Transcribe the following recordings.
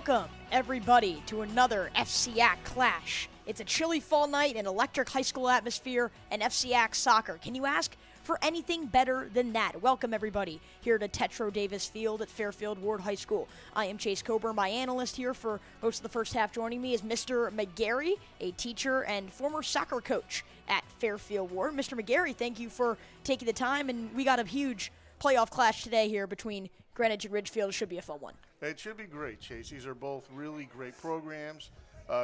Welcome, everybody, to another FCIAC Clash. It's a chilly fall night, an electric high school atmosphere, and FCIAC soccer. Can you ask for anything better than that? Welcome, everybody, here to Tetro Davis Field at Fairfield Ward High School. I am Chase Coburn. My analyst here for most of the first half joining me is Mr. McGarry, a teacher and former soccer coach at Fairfield Ward. Mr. McGarry, thank you for taking the time, and we got a huge playoff clash today here between Greenwich and Ridgefield. It should be a fun one. It should be great, Chase. These are both really great programs.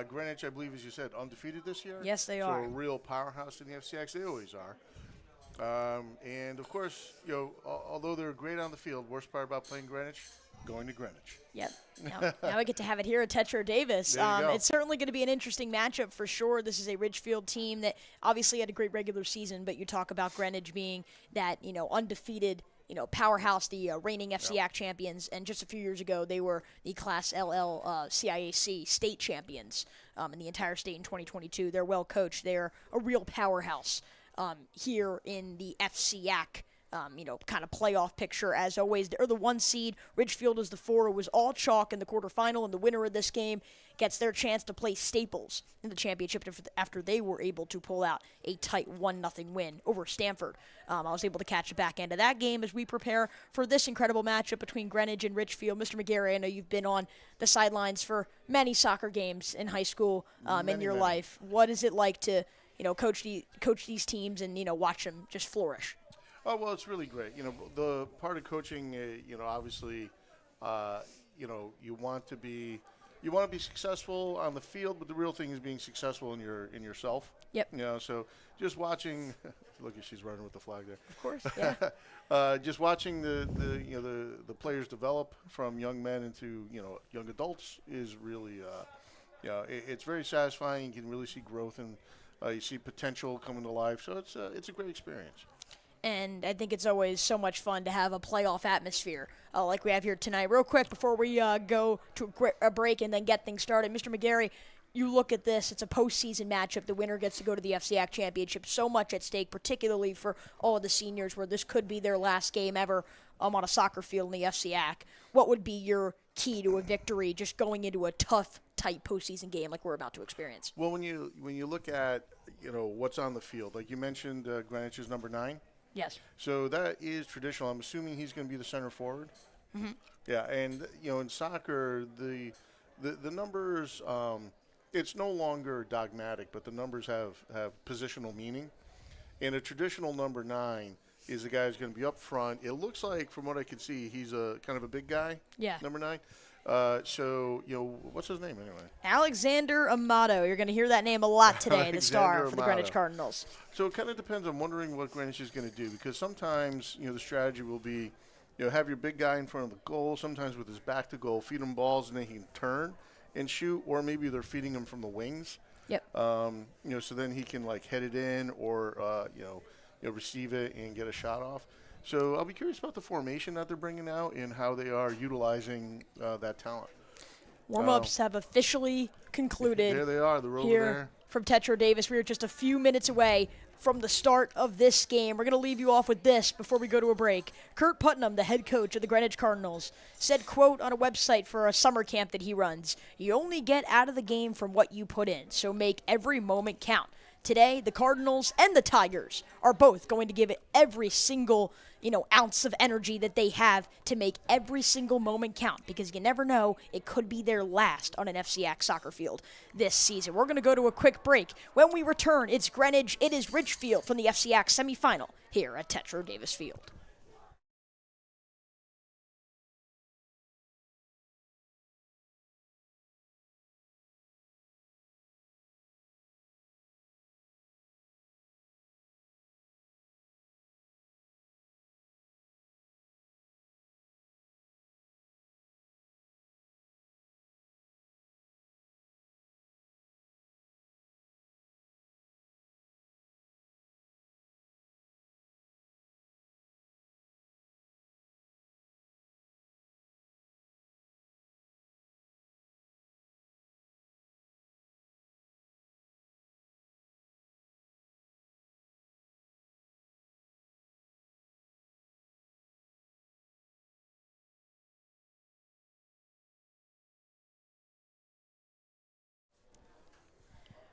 Greenwich, I believe, as you said, undefeated this year. Yes, they are. So a real powerhouse in the FCIAC. They always are. And, of course, you know, although they're great on the field, worst part about playing Greenwich, going to Greenwich. Yep. Now we get to have it here at Tetro Davis. It's certainly going to be an interesting matchup for sure. This is a Ridgefield team that obviously had a great regular season, but you talk about Greenwich being that, undefeated powerhouse, the reigning FCIAC champions, and just a few years ago, they were the Class LL CIAC state champions in the entire state in 2022. They're well coached. They're a real powerhouse here in the FCIAC, kind of playoff picture. As always, they're the 1 seed. Ridgefield is the 4. It was all chalk in the quarterfinal, and the winner of this game gets their chance to play Staples in the championship after they were able to pull out a tight 1-0 win over Stanford. I was able to catch the back end of that game as we prepare for this incredible matchup between Greenwich and Ridgefield. Mr. McGarry, I know you've been on the sidelines for many soccer games in high school in your life. What is it like to coach these teams and watch them just flourish? Oh, well, it's really great. The part of coaching, obviously, you want to be successful on the field, but the real thing is being successful in yourself. Yep. So just watching, look, she's running with the flag there. Of course. Yeah. Just watching the players develop from young men into young adults is really it's very satisfying. You can really see growth and you see potential coming to life. So it's a great experience. And I think it's always so much fun to have a playoff atmosphere like we have here tonight. Real quick, before we go to a break and then get things started, Mr. McGarry, you look at this. It's a postseason matchup. The winner gets to go to the FCIAC championship. So much at stake, particularly for all of the seniors, where this could be their last game ever on a soccer field in the FCIAC. What would be your key to a victory just going into a tough, tight postseason game like we're about to experience? Well, when you look at what's on the field, like you mentioned, Greenwich is number 9. Yes. So that is traditional. I'm assuming he's going to be the center forward. Mm-hmm. Yeah, and in soccer, the numbers, it's no longer dogmatic, but the numbers have positional meaning. And a traditional number 9 is the guy who's going to be up front. It looks like, from what I can see, he's a kind of a big guy. Yeah. Number 9. So what's his name anyway? Alexander Amato. You're going to hear that name a lot today, the star for the Greenwich Cardinals. So it kind of depends. I'm wondering what Greenwich is going to do, because sometimes, the strategy will be, have your big guy in front of the goal, sometimes with his back to goal, feed him balls, and then he can turn and shoot, or maybe they're feeding him from the wings. Yep. So then he can, head it in or, receive it and get a shot off. So I'll be curious about the formation that they're bringing out and how they are utilizing that talent. Warm-ups have officially concluded. There they are. They're over here there. From Tetro Davis. We are just a few minutes away from the start of this game. We're going to leave you off with this before we go to a break. Kurt Putnam, the head coach of the Greenwich Cardinals, said, quote, on a website for a summer camp that he runs, "You only get out of the game from what you put in, so make every moment count." Today, the Cardinals and the Tigers are both going to give it every single, ounce of energy that they have to make every single moment count, because you never know, it could be their last on an FCIAC soccer field this season. We're going to go to a quick break. When we return, it's Greenwich, it is Ridgefield from the FCIAC semifinal here at Tetro Davis Field.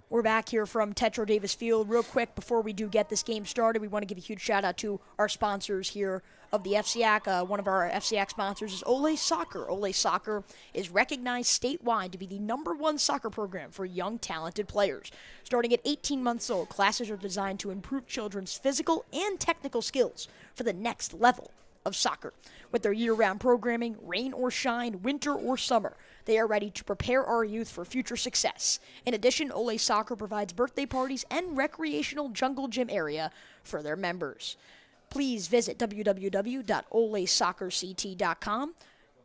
We're back here from Tetro Davis Field. Real quick, before we do get this game started, we want to give a huge shout-out to our sponsors here of the FCIAC. One of our FCIAC sponsors is Ole Soccer. Ole Soccer is recognized statewide to be the #1 soccer program for young, talented players. Starting at 18 months old, classes are designed to improve children's physical and technical skills for the next level of soccer. With their year-round programming, rain or shine, winter or summer, they are ready to prepare our youth for future success. In addition, Ole Soccer provides birthday parties and recreational jungle gym area for their members. Please visit www.olesoccerct.com.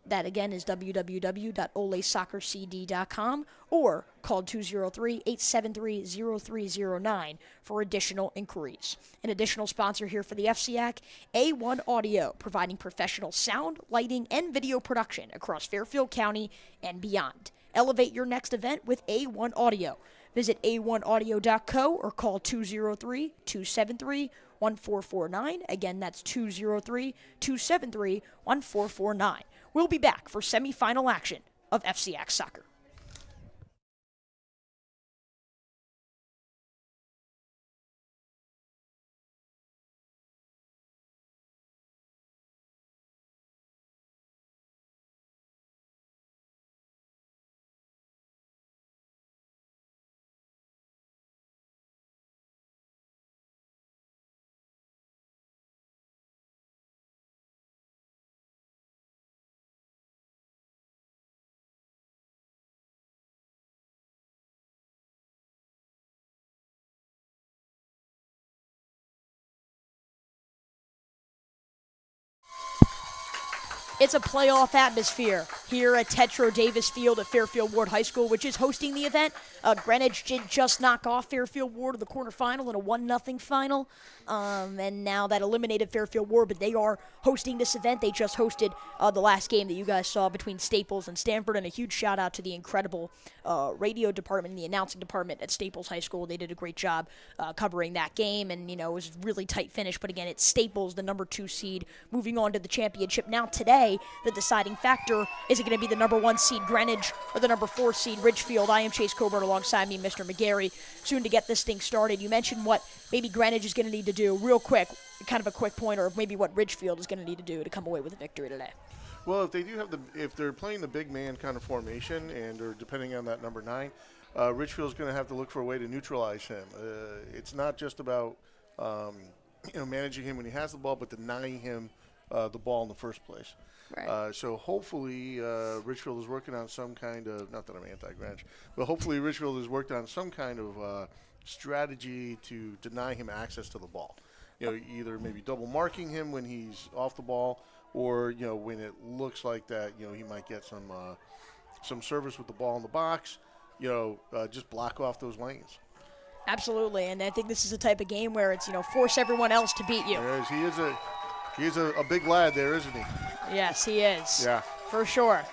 That again is www.olesoccercd.com or call 203-873-0309 for additional inquiries. An additional sponsor here for the FCIAC, A1 Audio, providing professional sound, lighting, and video production across Fairfield County and beyond. Elevate your next event with A1 Audio. Visit a1audio.co or call 203-273-1449. Again, that's 203-273-1449. We'll be back for semifinal action of FCIAC soccer. It's a playoff atmosphere here at Tetro Davis Field at Fairfield Ward High School, which is hosting the event. Greenwich did just knock off Fairfield Ward in the quarterfinal in a 1-0 final. And now that eliminated Fairfield Ward, but they are hosting this event. They just hosted the last game that you guys saw between Staples and Stanford, and a huge shout out to the incredible radio department and the announcing department at Staples High School. They did a great job covering that game, and it was a really tight finish. But again, it's Staples, the #2 seed, moving on to the championship. Now today, the deciding factor, is it going to be the #1 seed Greenwich or the #4 seed Ridgefield? I am Chase Coburn alongside me, Mr. McGarry, soon to get this thing started. You mentioned what maybe Greenwich is going to need to do real quick, kind of a quick pointer of maybe what Ridgefield is going to need to do to come away with a victory today. Well, if they do have if they're playing the big man kind of formation and or depending on that number 9, Ridgefield's going to have to look for a way to neutralize him. It's not just about managing him when he has the ball, but denying him the ball in the first place. Right. So hopefully Ridgefield is working on some kind of, not that I'm anti-Greenwich, but hopefully Ridgefield has worked on some kind of strategy to deny him access to the ball. Either maybe double marking him when he's off the ball, or when it looks like that he might get some service with the ball in the box. Just block off those lanes. Absolutely, and I think this is the type of game where it's force everyone else to beat you. He is a big lad there, isn't he? Yes, he is. Yeah. For sure.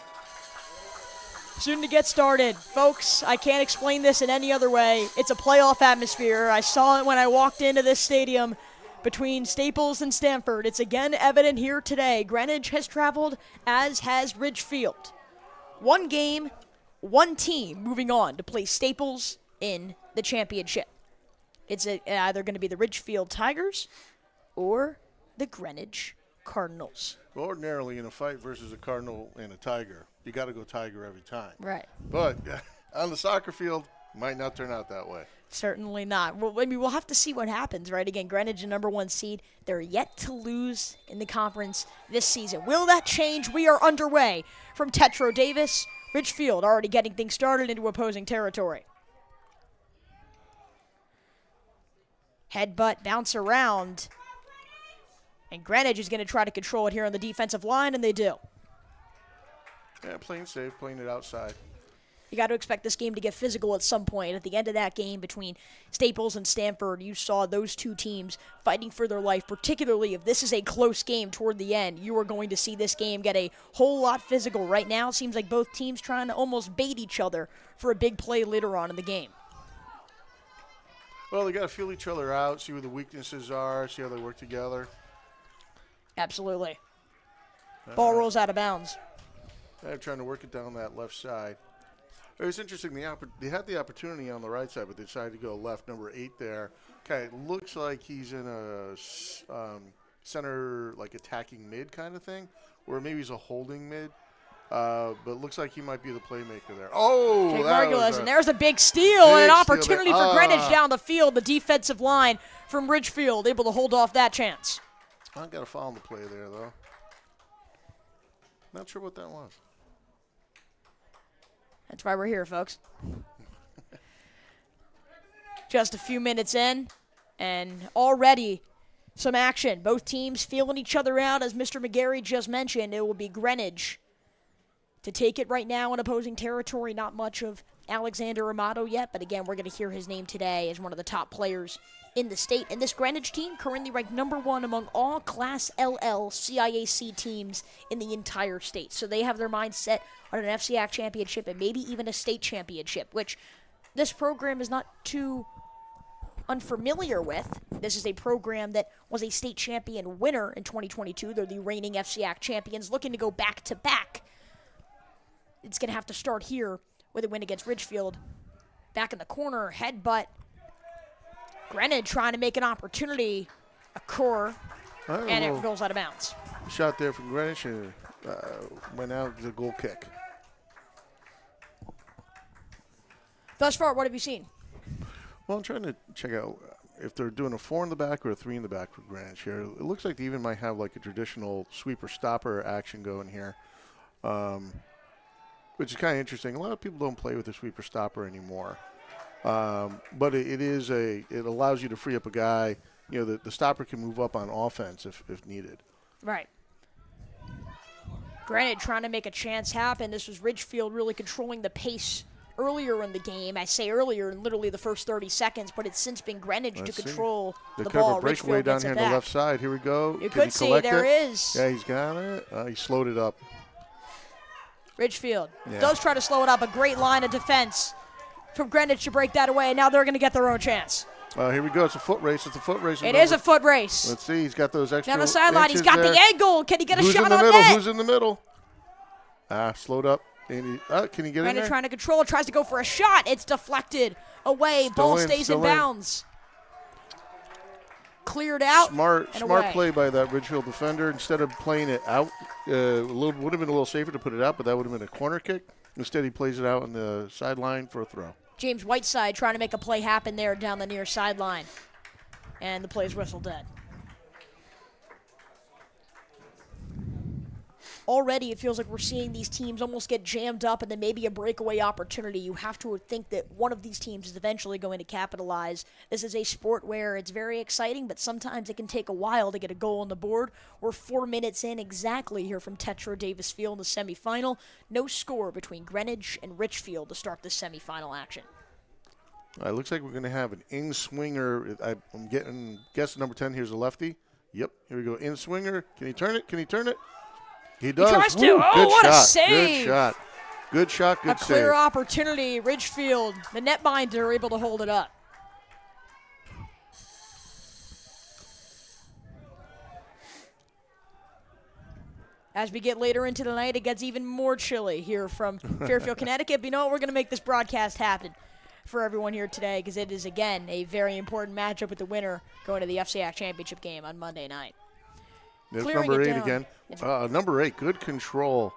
Soon to get started. Folks, I can't explain this in any other way. It's a playoff atmosphere. I saw it when I walked into this stadium between Staples and Stanford. It's again evident here today. Greenwich has traveled, as has Ridgefield. One game, one team moving on to play Staples in the championship. It's either going to be the Ridgefield Tigers or the Greenwich Cardinals. Well, ordinarily in a fight versus a Cardinal and a Tiger, you got to go Tiger every time. Right. But on the soccer field, might not turn out that way. Certainly not. Well, we'll have to see what happens, right? Again, Greenwich, the #1 seed. They're yet to lose in the conference this season. Will that change? We are underway from Tetro Davis. Ridgefield already getting things started into opposing territory. Headbutt, bounce around. And Greenwich is going to try to control it here on the defensive line, and they do. Yeah, playing safe, playing it outside. You got to expect this game to get physical at some point. At the end of that game between Staples and Stanford, you saw those two teams fighting for their life, particularly if this is a close game toward the end. You are going to see this game get a whole lot physical. Right now, it seems like both teams trying to almost bait each other for a big play later on in the game. Well, they got to feel each other out, see where the weaknesses are, see how they work together. Absolutely. Ball rolls out of bounds. They're trying to work it down that left side. It was interesting. They had the opportunity on the right side, but they decided to go left. Number 8 there. Okay, looks like he's in a center, like attacking mid kind of thing, or maybe he's a holding mid. But it looks like he might be the playmaker there. Oh, and there's a big steal and an opportunity for Greenwich down the field. The defensive line from Ridgefield able to hold off that chance. I got to follow the play there, though. Not sure what that was. That's why we're here, folks. Just a few minutes in, and already some action. Both teams feeling each other out. As Mr. McGarry just mentioned, it will be Greenwich to take it right now in opposing territory. Not much of Alexander Amato yet, but again, we're going to hear his name today as one of the top players in the state. And this Greenwich team currently ranked #1 among all Class LL CIAC teams in the entire state. So they have their mind set on an FCIAC championship and maybe even a state championship, which this program is not too unfamiliar with. This is a program that was a state champion winner in 2022. They're the reigning FCIAC champions, looking to go back-to-back. It's going to have to start here with a win against Ridgefield. Back in the corner, headbutt. Greenwich trying to make an opportunity occur, and it goes out of bounds. Shot there from Greenwich and went out as a goal kick. Thus far, what have you seen? Well, I'm trying to check out if they're doing a 4 in the back or a 3 in the back for Greenwich here. It looks like they even might have like a traditional sweeper-stopper action going here, which is kind of interesting. A lot of people don't play with the sweeper-stopper anymore. But it allows you to free up a guy. You know, the stopper can move up on offense if needed. Right. Greenwich trying to make a chance happen. This was Ridgefield really controlling the pace earlier in the game. I say earlier in literally the first 30 seconds, but it's since been Greenwich to control the ball. A breakaway down here on the left side. Here we go. You could see there is. Yeah, he's got it. He slowed it up. Ridgefield does try to slow it up. A great line of defense from Greenwich to break that away. Now they're going to get their own chance. Here we go. It's a foot race. It is a foot race. Let's see. He's got those extra down the sideline. He's got there. the angle. Can he get a shot on net? Who's in the middle? Slowed up. Can he get in there? Greenwich trying to control it. Tries to go for a shot. It's deflected away. Ball stays in bounds. Cleared out. Smart play by that Ridgefield defender. Instead of playing it out, would have been a little safer to put it out, but that would have been a corner kick. Instead, he plays it out on the sideline for a throw. James Whiteside trying to make a play happen there down the near sideline. And the play's whistle dead. Already it feels like we're seeing these teams almost get jammed up and then maybe a breakaway opportunity. You have to think that one of these teams is eventually going to capitalize. This is a sport where it's very exciting, but sometimes it can take a while to get a goal on the board. We're 4 minutes in exactly here from Tetra Davis Field in the semifinal. No score between Greenwich and Ridgefield to start the semifinal action. It looks like we're going to have an in-swinger. I'm guessing number 10 here's a lefty. Yep, here we go. In-swinger. Can he turn it? He does. He tries to. Oh, what a save. Good shot, good save. A clear opportunity. Ridgefield, the netminder, able to hold it up. As we get later into the night, it gets even more chilly here from Fairfield, Connecticut. But you know what? We're going to make this broadcast happen for everyone here today because it is, again, a very important matchup with the winner going to the FCIAC championship game on Monday night. There's number 8 again. Number 8, good control.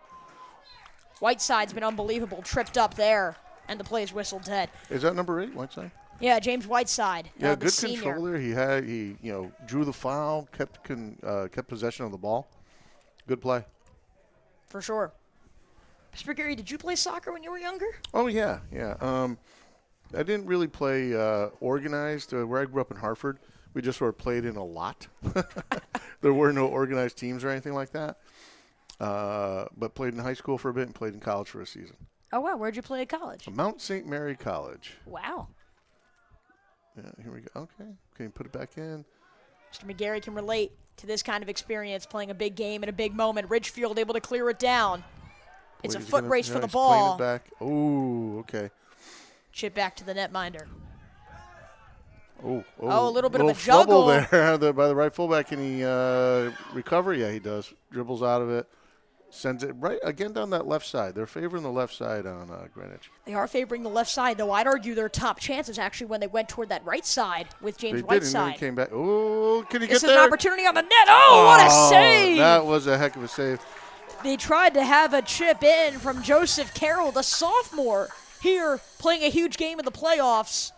Whiteside's been unbelievable. Tripped up there, and the play is whistled dead. Is that number 8, Whiteside? Yeah, James Whiteside. Yeah, good control there. He drew the foul, kept possession of the ball. Good play. For sure. Mr. Gary, did you play soccer when you were younger? Oh, yeah. I didn't really play organized. Where I grew up in Hartford, we just sort of played in a lot. There were no organized teams or anything like that. But played in high school for a bit and played in college for a season. Oh, wow. Where'd you play at college? Mount St. Mary College. Wow. Yeah, here we go. Okay. Can you put it back in? Mr. McGarry can relate to this kind of experience, playing a big game in a big moment. Ridgefield able to clear it down. It's a foot race for the ball. Playing it back. Oh, okay. Chip back to the netminder. Oh, a little bit of a juggle there by the right fullback. Can he recover? Yeah, he does. Dribbles out of it. Sends it right again down that left side. They're favoring the left side on Greenwich. They are favoring the left side, though I'd argue their top chances actually when they went toward that right side with James Whiteside. And then he came back. Oh, can he get there? This is an opportunity on the net. Oh, what a save! That was a heck of a save. They tried to have a chip in from Joseph Carroll, the sophomore, here playing a huge game in the playoffs.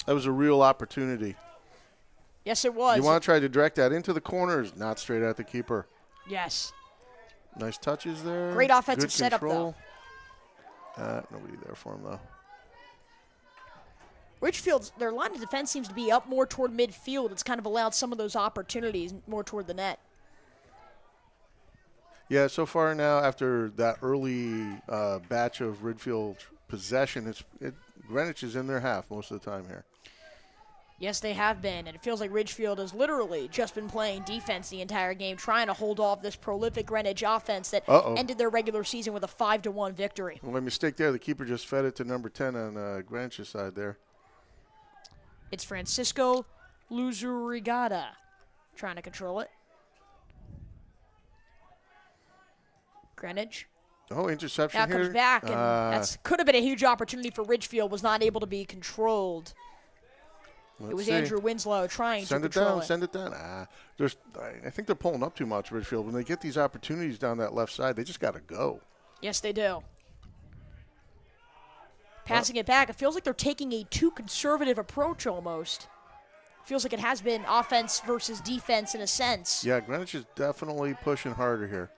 That was a real opportunity. Yes, it was. You want to try to direct that into the corners, not straight at the keeper. Yes. Nice touches there. Great offensive Good setup, control. Nobody there for him, though. Ridgefield's, their line of defense seems to be up more toward midfield. It's kind of allowed some of those opportunities more toward the net. Yeah, so far now, after that early batch of Ridgefield possession, Greenwich is in their half most of the time here. Yes, they have been, and it feels like Ridgefield has literally just been playing defense the entire game, trying to hold off this prolific Greenwich offense that ended their regular season with a 5-1 victory. Well, a mistake there. The keeper just fed it to number 10 on Greenwich's side there. It's Francisco Luzurigada trying to control it. Greenwich. Oh, interception now here. Now comes back, and that could have been a huge opportunity for Ridgefield, was not able to be controlled. It was Andrew Winslow trying to control it. Send it down. I think they're pulling up too much, Ridgefield. When they get these opportunities down that left side, they just got to go. Yes, they do. Passing it back, it feels like they're taking a too conservative approach almost. Feels like it has been offense versus defense in a sense. Yeah, Greenwich is definitely pushing harder here.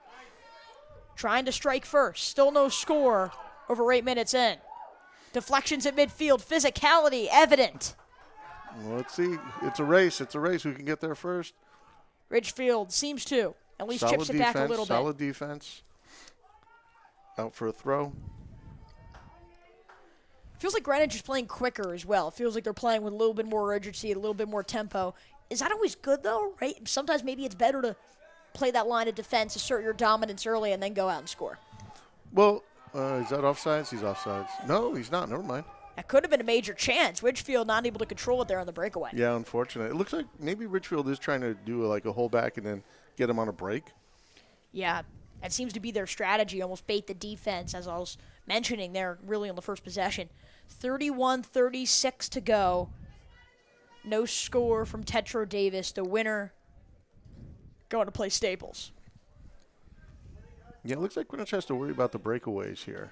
Trying to strike first. Still no score over 8 minutes in. Deflections at midfield. Physicality evident. Well, let's see. It's a race. It's a race. Who can get there first? Ridgefield seems to. At least chips it back a little bit. Solid defense. Out for a throw. Feels like Greenwich is playing quicker as well. Feels like they're playing with a little bit more urgency, a little bit more tempo. Is that always good, though, right? Sometimes maybe it's better to play that line of defense, assert your dominance early, and then go out and score. Well, is that offsides? He's offsides. No, he's not. Never mind. That could have been a major chance. Ridgefield not able to control it there on the breakaway. Yeah, unfortunate. It looks like maybe Ridgefield is trying to do like a holdback and then get him on a break. Yeah, that seems to be their strategy, almost bait the defense, as I was mentioning there really on the first possession. 31-36 to go. No score from Tetro Davis. The winner going to play Staples. Yeah, it looks like Greenwich has to worry about the breakaways here.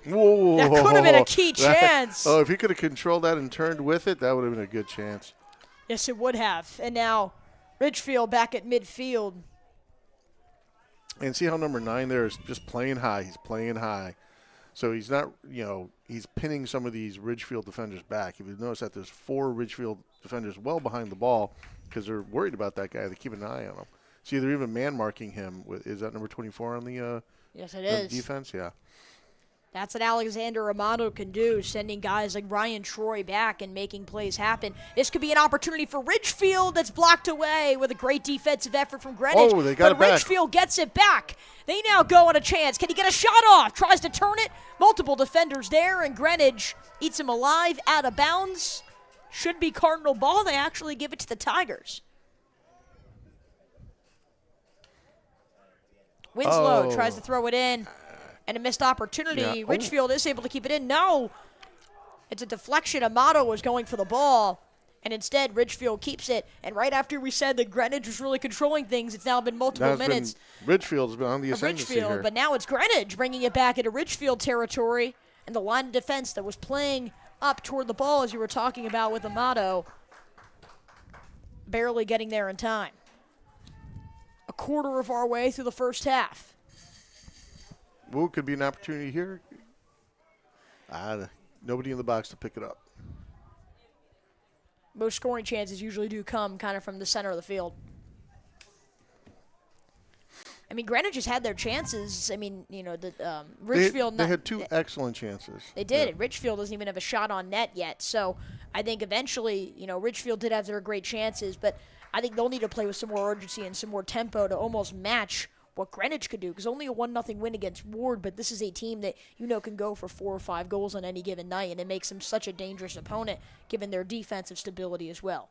Whoa. That could have been a key chance. If he could have controlled that and turned with it, that would have been a good chance. Yes, it would have. And now Ridgefield back at midfield. And see how number 9 there is just playing high. He's playing high. So he's not, he's pinning some of these Ridgefield defenders back. If you notice that there's 4 Ridgefield defenders well behind the ball because they're worried about that guy. They keep an eye on him. See, they're even man-marking him. Is that number 24 on the yes, it is. Defense? Yeah. That's what Alexander Amato can do, sending guys like Ryan Troy back and making plays happen. This could be an opportunity for Ridgefield that's blocked away with a great defensive effort from Greenwich. Oh, they got it back. But Ridgefield gets it back. They now go on a chance. Can he get a shot off? Tries to turn it. Multiple defenders there, and Greenwich eats him alive out of bounds. Should be Cardinal ball. They actually give it to the Tigers. Winslow tries to throw it in. And a missed opportunity. Yeah. Ridgefield is able to keep it in. No. It's a deflection. Amato was going for the ball. And instead, Ridgefield keeps it. And right after we said that Greenwich was really controlling things, it's now been multiple minutes. Ridgefield's been on the ascendancy here. But now it's Greenwich bringing it back into Ridgefield territory. And the line of defense that was playing up toward the ball, as you were talking about with Amato, barely getting there in time. A quarter of our way through the first half. Well, could be an opportunity here. Nobody in the box to pick it up. Most scoring chances usually do come kind of from the center of the field. I mean, Greenwich has had their chances. I mean, Ridgefield. They had 2 excellent chances. They did. Yeah. Ridgefield doesn't even have a shot on net yet. So I think eventually, Ridgefield did have their great chances, but I think they'll need to play with some more urgency and some more tempo to almost match what Greenwich could do, because only a 1-0 win against Ward, but this is a team that can go for 4 or 5 goals on any given night, and it makes them such a dangerous opponent given their defensive stability as well.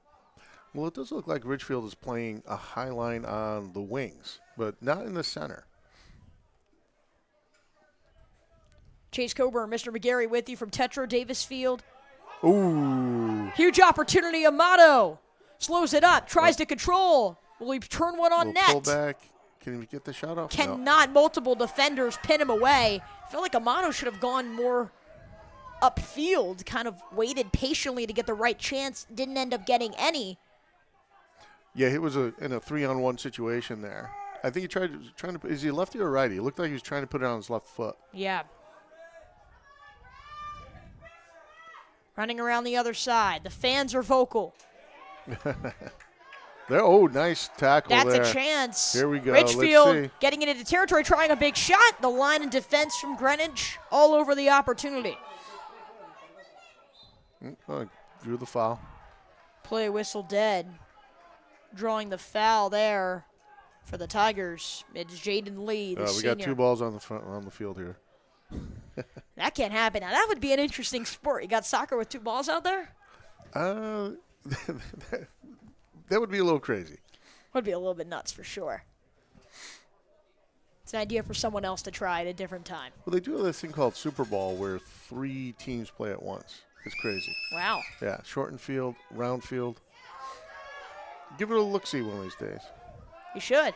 Well, it does look like Ridgefield is playing a high line on the wings, but not in the center. Chase Coburn, Mr. McGarry with you from Tetra Davis Field. Ooh. Huge opportunity. Amato slows it up, tries to control. Will he turn one on net? Pull back. Can he get the shot off? Cannot. No. Multiple defenders pin him away. I feel like Amato should have gone more upfield, kind of waited patiently to get the right chance. Didn't end up getting any. Yeah, he was in a 3-on-1 situation there. I think he trying to. Is he lefty or righty? It looked like he was trying to put it on his left foot. Yeah. Running around the other side. The fans are vocal. Nice tackle That's there. a chance. Here we go. Ridgefield getting into territory, trying a big shot. The line and defense from Greenwich all over the opportunity. Drew the foul. Play whistle dead. Drawing the foul there for the Tigers. It's Jaden Lee, the We senior. got 2 balls on the field here. That can't happen. Now, that would be an interesting sport. You got soccer with 2 balls out there? That would be a little crazy. Would be a little bit nuts for sure. It's an idea for someone else to try at a different time. Well, they do have this thing called Super Bowl where 3 teams play at once. It's crazy. Wow. Yeah, shortened field, round field. Give it a look-see one of these days. You should.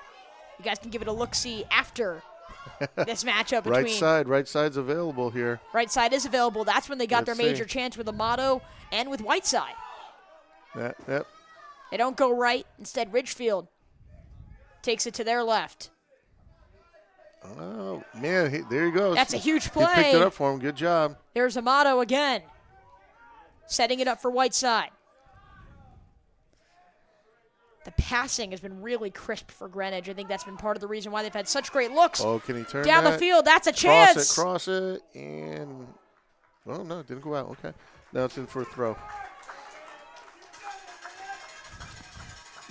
You guys can give it a look-see after this matchup between. Right side's available here. Right side is available. That's when they got Let's their major see. chance with Amato and with Whiteside. Yep. They don't go right. Instead, Ridgefield takes it to their left. Oh, man, there he goes. That's a huge play. He picked it up for him. Good job. There's Amato again, setting it up for Whiteside. The passing has been really crisp for Greenwich. I think that's been part of the reason why they've had such great looks. Oh, can he turn down that? the field? That's a chance. Cross it, and oh no, it didn't go out. Okay, now it's in for a throw.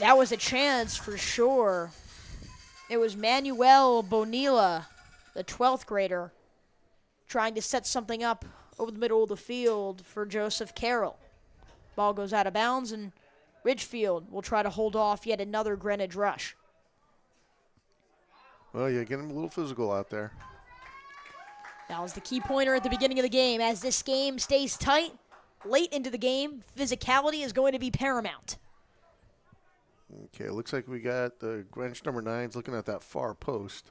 That was a chance for sure. It was Manuel Bonilla, the 12th grader, trying to set something up over the middle of the field for Joseph Carroll. Ball goes out of bounds, and Ridgefield will try to hold off yet another Greenwich rush. Well, yeah, get him a little physical out there. That was the key pointer at the beginning of the game. As this game stays tight, late into the game, physicality is going to be paramount. Okay, it looks like we got the Greenwich number 9's looking at that far post.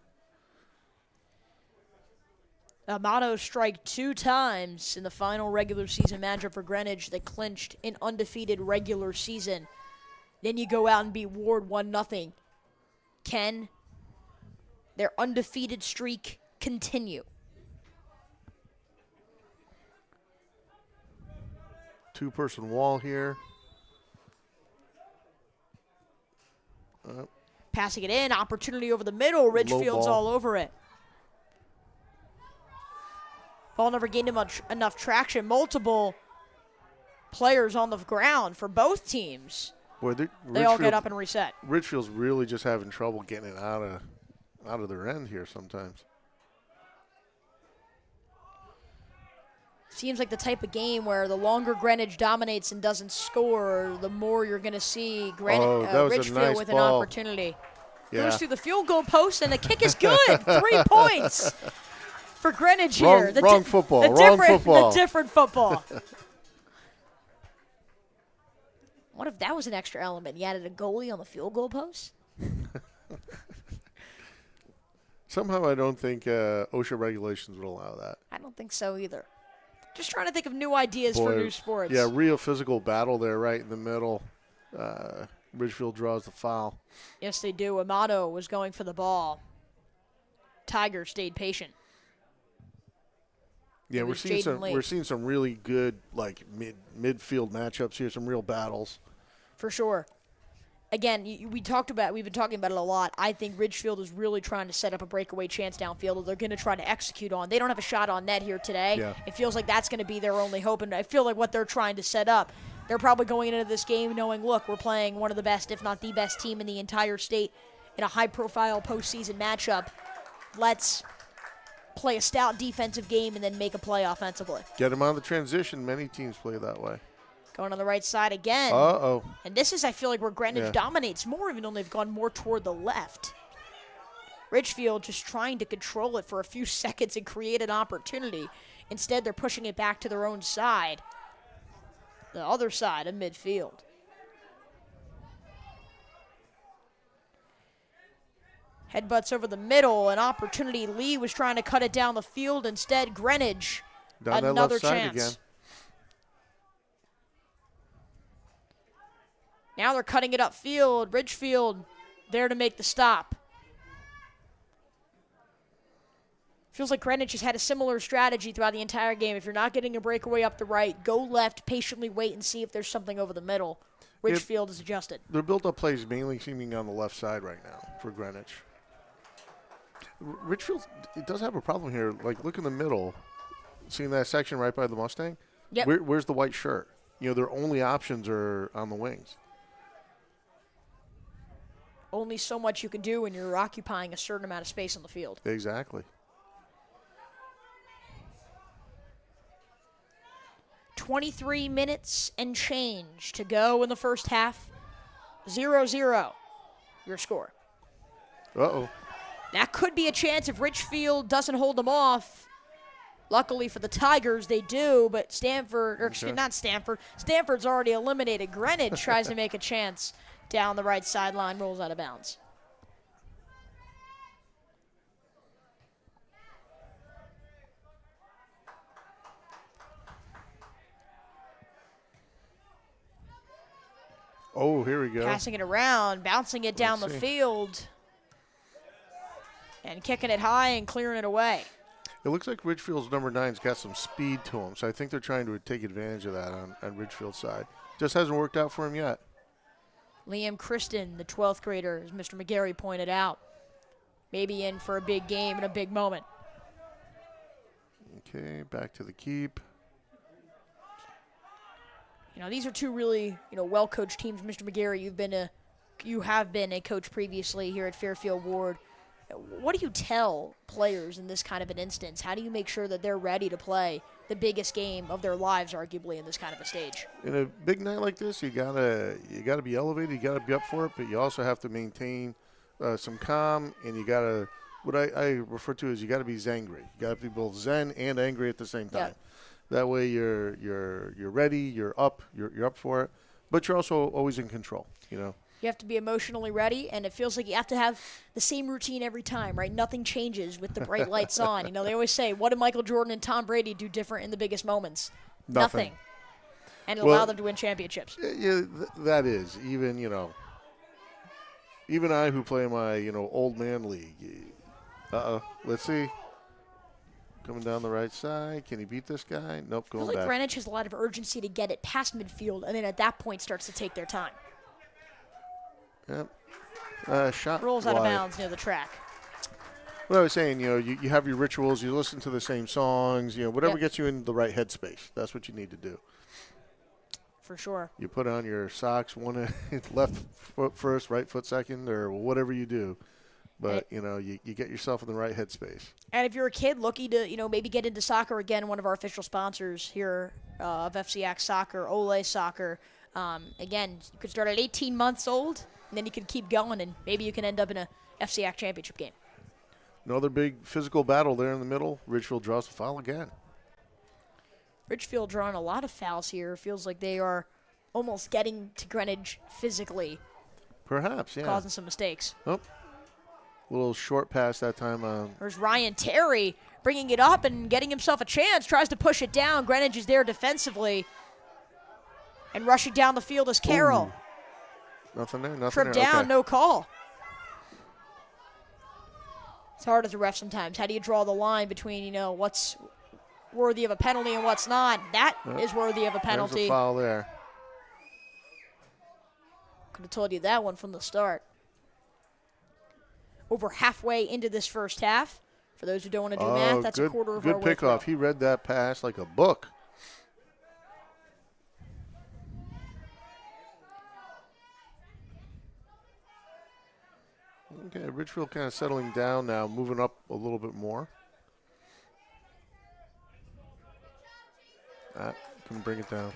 Amato strike 2 times in the final regular season matchup for Greenwich that clinched an undefeated regular season. Then you go out and beat Ward 1-0. Can their undefeated streak continue? 2-person wall here. Passing it in, opportunity over the middle. Ridgefield's all over it. Ball never gained enough traction. Multiple players on the ground for both teams. Boy, they all get up and reset. Ridgefield's really just having trouble getting it out of their end here sometimes. Seems like the type of game where the longer Greenwich dominates and doesn't score, the more you're going to see Ridgefield nice with ball. an opportunity. Yeah. Goes through the field goal post, and the kick is good. 3 points for Greenwich here. Wrong football. The different football. What if that was an extra element? You added a goalie on the field goal post? Somehow I don't think OSHA regulations would allow that. I don't think so either. Just trying to think of new ideas for new sports. Yeah, real physical battle there right in the middle. Ridgefield draws the foul. Yes, they do. Amato was going for the ball. Tiger stayed patient. Yeah, we're seeing some really good midfield matchups here, some real battles. For sure. Again, we've been talking about it a lot. I think Ridgefield is really trying to set up a breakaway chance downfield that they're going to try to execute on. They don't have a shot on net here today. Yeah. It feels like that's going to be their only hope, and I feel like what they're trying to set up, they're probably going into this game knowing, look, we're playing one of the best, if not the best team in the entire state in a high-profile postseason matchup. Let's play a stout defensive game and then make a play offensively. Get them on the transition. Many teams play that way. Going on the right side again. Ridgefield just trying to control it for a few seconds and create an opportunity. Instead, they're pushing it back to their own side, the other side of midfield. Headbutts over the middle, an opportunity. Lee was trying to cut it down the field. Instead, Greenwich, down another that left chance. side again. Now they're cutting it upfield. Ridgefield there to make the stop. Feels like Greenwich has had a similar strategy throughout the entire game. If you're not getting a breakaway up the right, go left, patiently wait and see if there's something over the middle. Ridgefield is adjusted. Their built-up plays mainly seeming on the left side right now for Greenwich. Ridgefield, it does have a problem here. Like, look in the middle. Seeing that section right by the Mustang? Yep. Where's the white shirt? You know, their only options are on the wings. Only so much you can do when you're occupying a certain amount of space on the field. Exactly. 23 minutes and change to go in the first half. 0-0, your score. Uh-oh. That could be a chance if Ridgefield doesn't hold them off. Luckily for the Tigers, they do, but Stanford's already eliminated. Greenwich tries to make a chance down the right sideline, rolls out of bounds. Oh, here we go. Passing it around, bouncing it down the field, and kicking it high and clearing it away. It looks like Ridgefield's number 9's got some speed to him, so I think they're trying to take advantage of that on Ridgefield's side. Just hasn't worked out for him yet. Liam Christen, the 12th grader, as Mr. McGarry pointed out, maybe in for a big game and a big moment. Okay, back to the keep. You know, these are two really, well-coached teams. Mr. McGarry, you have been a coach previously here at Fairfield Ward. What do you tell players in this kind of an instance? How do you make sure that they're ready to play the biggest game of their lives, arguably, in this kind of a stage? In a big night like this, you gotta be elevated, you gotta be up for it, but you also have to maintain some calm, and you gotta, what I refer to as, you gotta be zangry. You gotta be both zen and angry at the same time. Yeah. That way you're ready, you're up for it, but you're also always in control, You have to be emotionally ready, and it feels like you have to have the same routine every time, right? Nothing changes with the bright lights on. They always say, what did Michael Jordan and Tom Brady do different in the biggest moments? Nothing. And allow them to win championships. Yeah, that is. Even I who play my, old man league. Let's see. Coming down the right side. Can he beat this guy? Nope, going back. Greenwich has a lot of urgency to get it past midfield, and then at that point starts to take their time. Yep. Shot rolls out of bounds near the track. What I was saying, you have your rituals, you listen to the same songs, whatever gets you in the right headspace. That's what you need to do. For sure. You put on your socks, one left foot first, right foot second, or whatever you do. But, you get yourself in the right headspace. And if you're a kid looking to, maybe get into soccer again, one of our official sponsors here of FCIAC Soccer, Ole Soccer, again, you could start at 18 months old, and then you can keep going, and maybe you can end up in a FCIAC championship game. Another big physical battle there in the middle. Ridgefield draws the foul again. Ridgefield drawing a lot of fouls here. Feels like they are almost getting to Greenwich physically. Perhaps, yeah. Causing some mistakes. Oh. Little short pass that time. There's Ryan Terry bringing it up and getting himself a chance. Tries to push it down. Greenwich is there defensively. And rushing down the field is Carroll. Ooh. Nothing there. Trip down, okay. No call. It's hard as a ref sometimes. How do you draw the line between, what's worthy of a penalty and what's not? That is worthy of a penalty. There's a foul there. Could have told you that one from the start. Over halfway into this first half. For those who don't want to do math, that's a quarter of our way. Good pickoff. He read that pass like a book. Okay, Ridgefield kind of settling down now, moving up a little bit more. Can bring it down.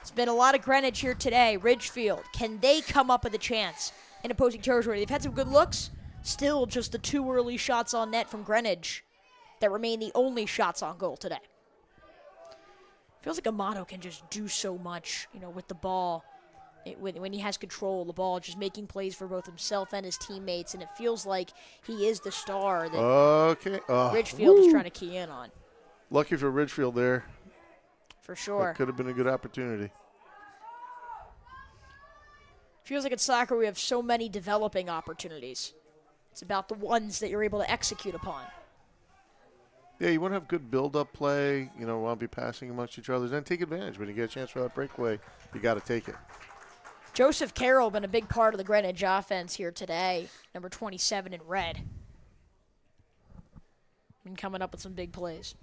It's been a lot of Greenwich here today. Ridgefield, can they come up with a chance in opposing territory? They've had some good looks, Still just the 2 early shots on net from Greenwich that remain the only shots on goal today. Feels like Amato can just do so much, with the ball. When he has control of the ball, just making plays for both himself and his teammates, and it feels like he is the star that Ridgefield is trying to key in on. Lucky for Ridgefield there. For sure. That could have been a good opportunity. Feels like in soccer we have so many developing opportunities. It's about the ones that you're able to execute upon. Yeah, you want to have good build-up play. Want to be passing amongst each other. Then take advantage. When you get a chance for that breakaway, you got to take it. Joseph Carroll been a big part of the Greenwich offense here today. Number 27 in red. Been coming up with some big plays.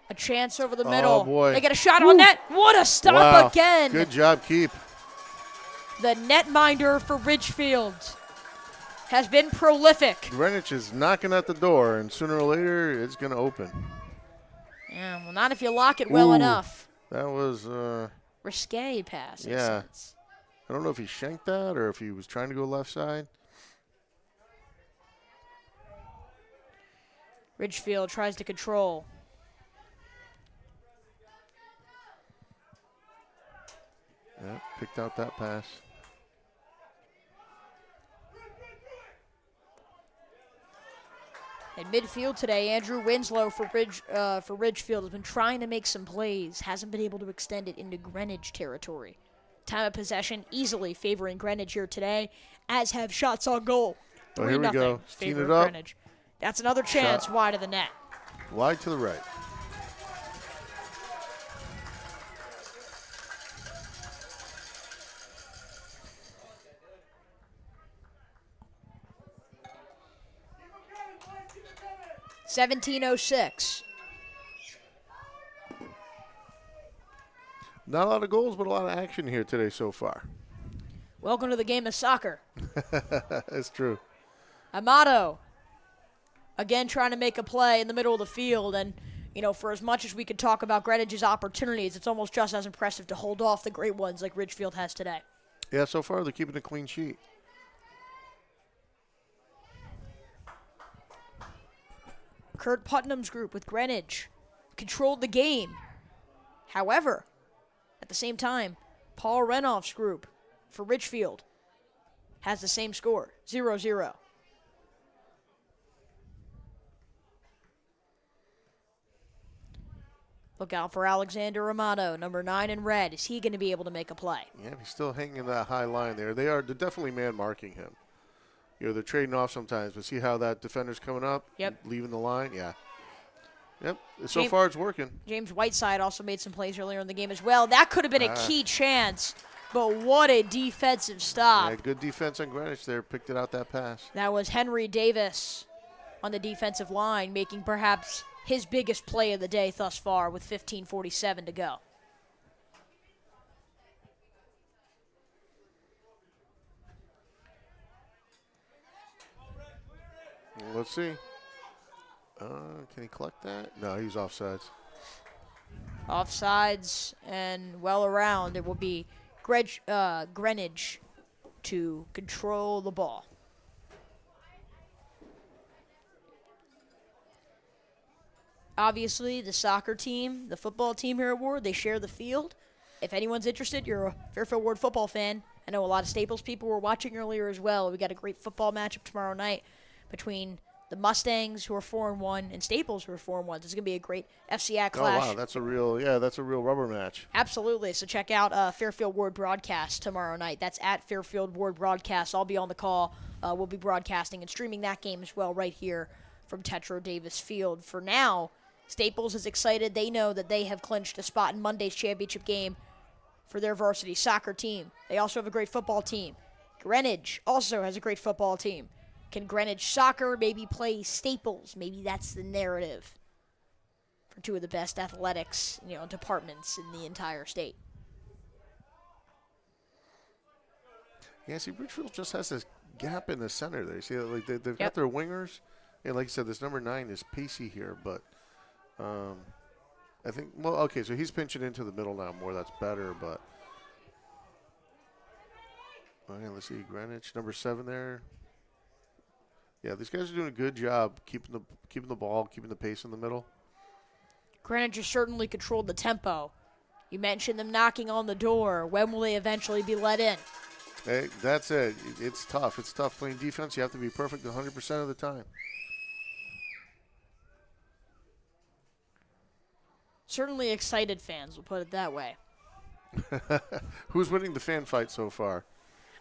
A chance over the middle. Oh, boy. They get a shot on net. What a stop again. Good job, keep. The netminder for Ridgefield has been prolific. Greenwich is knocking at the door, and sooner or later, it's going to open. Yeah, well, not if you lock it well enough. That was risque pass. Yeah. I don't know if he shanked that or if he was trying to go left side. Ridgefield tries to control. Yeah, picked out that pass. In midfield today, Andrew Winslow for Ridgefield has been trying to make some plays. Hasn't been able to extend it into Greenwich territory. Time of possession easily favoring Greenwich here today, as have shots on goal. 3-0 here we go. favor it up. Greenwich. That's another chance wide of the net. Wide to the right. $17:06. Not a lot of goals, but a lot of action here today so far. Welcome to the game of soccer. That's true. Amato, again trying to make a play in the middle of the field. And, for as much as we could talk about Greenwich's opportunities, it's almost just as impressive to hold off the great ones like Ridgefield has today. Yeah, so far they're keeping a clean sheet. Kurt Putnam's group with Greenwich controlled the game. However, at the same time, Paul Renoff's group for Ridgefield has the same score, 0-0. Look out for Alexander Amato, number 9 in red. Is he going to be able to make a play? Yeah, he's still hanging that high line there. They're definitely man-marking him. They're trading off sometimes, but see how that defender's coming up? Yep. Leaving the line? Yeah. Yep. So far, it's working. James Whiteside also made some plays earlier in the game as well. That could have been a key chance, but what a defensive stop. Yeah, good defense on Greenwich there. Picked it out that pass. That was Henry Davis on the defensive line, making perhaps his biggest play of the day thus far with 15:47 to go. Let's see. Can he collect that? No, he's offsides. Offsides and well around. It will be Greenwich to control the ball. Obviously, the soccer team, the football team here at Ward, they share the field. If anyone's interested, you're a Fairfield Ward football fan. I know a lot of Staples people were watching earlier as well. We got a great football matchup tomorrow night between the Mustangs, who are 4-1, and Staples, who are 4-1. This is going to be a great FCIAC clash. Oh, wow, that's a real rubber match. Absolutely. So check out Fairfield Ward Broadcast tomorrow night. That's at Fairfield Ward Broadcast. I'll be on the call. We'll be broadcasting and streaming that game as well right here from Tetro Davis Field. For now, Staples is excited. They know that they have clinched a spot in Monday's championship game for their varsity soccer team. They also have a great football team. Greenwich also has a great football team. Can Greenwich soccer maybe play Staples? Maybe that's the narrative for two of the best athletics, departments in the entire state. Yeah, see, Ridgefield just has this gap in the center there. You see, like they've got their wingers, and like you said, this number 9 is pacey here, but I think, well, okay, so he's pinching into the middle now more. That's better, but. Okay, let's see. Greenwich, number 7 there. Yeah, these guys are doing a good job keeping the ball, keeping the pace in the middle. Greenwich has certainly controlled the tempo. You mentioned them knocking on the door. When will they eventually be let in? Hey, that's it. It's tough. It's tough playing defense. You have to be perfect 100% of the time. Certainly excited fans, we'll put it that way. Who's winning the fan fight so far?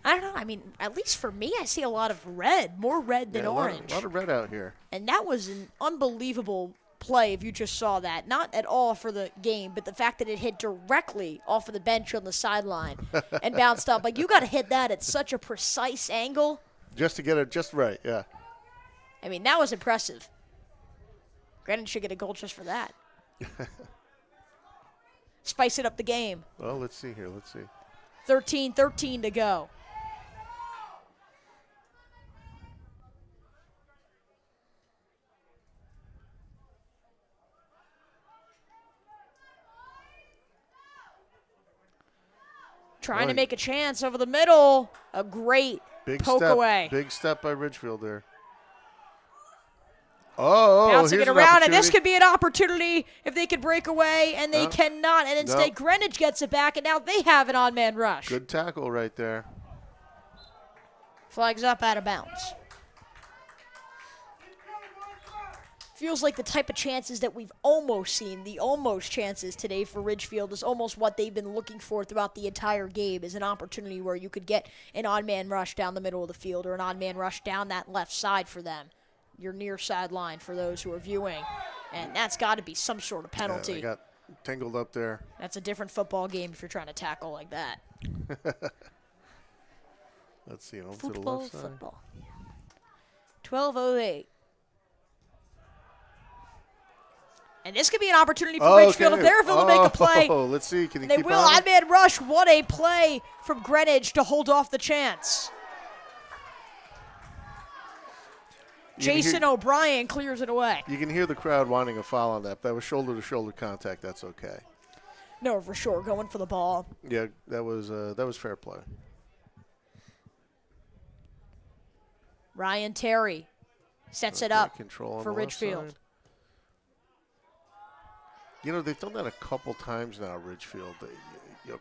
I don't know. I mean, at least for me, I see a lot of red, more red than orange. A lot of red out here. And that was an unbelievable play if you just saw that. Not at all for the game, but the fact that it hit directly off of the bench on the sideline and bounced up. Like, you got to hit that at such a precise angle. Just to get it just right, yeah. I mean, that was impressive. Greenwich should get a goal just for that. Spice it up the game. Well, let's see here. Let's see. 13-13 to go. Trying to make a chance over the middle. A great poke away. Big step by Ridgefield there. Oh, bouncing it around, and this could be an opportunity if they could break away, and they cannot. And instead, Greenwich gets it back, and now they have an on-man rush. Good tackle right there. Flags up out of bounds. Feels like the type of chances that we've almost seen, the almost chances today for Ridgefield is almost what they've been looking for throughout the entire game, is an opportunity where you could get an on-man rush down the middle of the field or an on-man rush down that left side for them, your near sideline for those who are viewing. And that's got to be some sort of penalty. Yeah, they got tangled up there. That's a different football game if you're trying to tackle like that. Let's see, over to the left side. Football. 12:08. And this could be an opportunity for Ridgefield if they're able to make a play. Let's see. Can he keep on? They will. On-man rush. What a play from Greenwich to hold off the chance. Jason O'Brien clears it away. You can hear the crowd wanting a foul on that. That was shoulder-to-shoulder contact. That's okay. No, for sure. Going for the ball. Yeah, that was fair play. Ryan Terry sets it up for Ridgefield. You know, they've done that a couple times now, Ridgefield.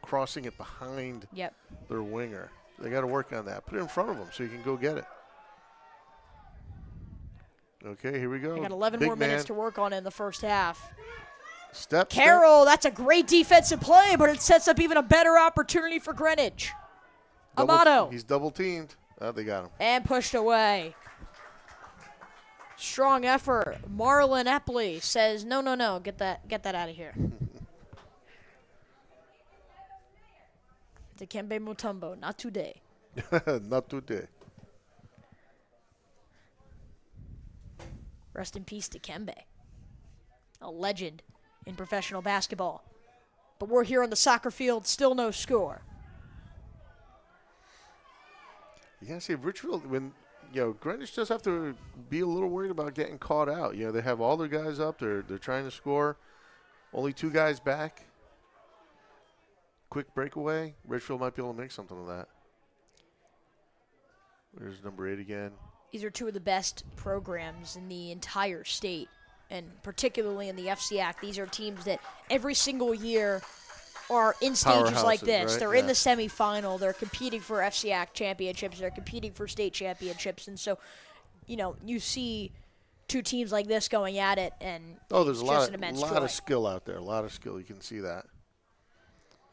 Crossing it behind their winger. They got to work on that. Put it in front of them so you can go get it. Okay, here we go. They got 11 more minutes to work on in the first half. Carroll, that's a great defensive play, but it sets up even a better opportunity for Greenwich. Amato. He's double-teamed. Oh, they got him. And pushed away. Strong effort. Marlon Epley says, no, get that out of here. Dikembe Mutombo, not today. Not today. Rest in peace, Dikembe. A legend in professional basketball. But we're here on the soccer field, still no score. Yeah, see, Ridgefield, when Greenwich does have to be a little worried about getting caught out. They have all their guys up. They're trying to score. Only 2 guys back. Quick breakaway. Ridgefield might be able to make something of that. There's number 8 again. These are 2 of the best programs in the entire state, and particularly in the FCIAC. These are teams that every single year are in stages like this. Right? They're in the semifinal. They're competing for FCIAC championships. They're competing for state championships. And so, you see 2 teams like this going at it, and there's a lot of skill out there. A lot of skill. You can see that.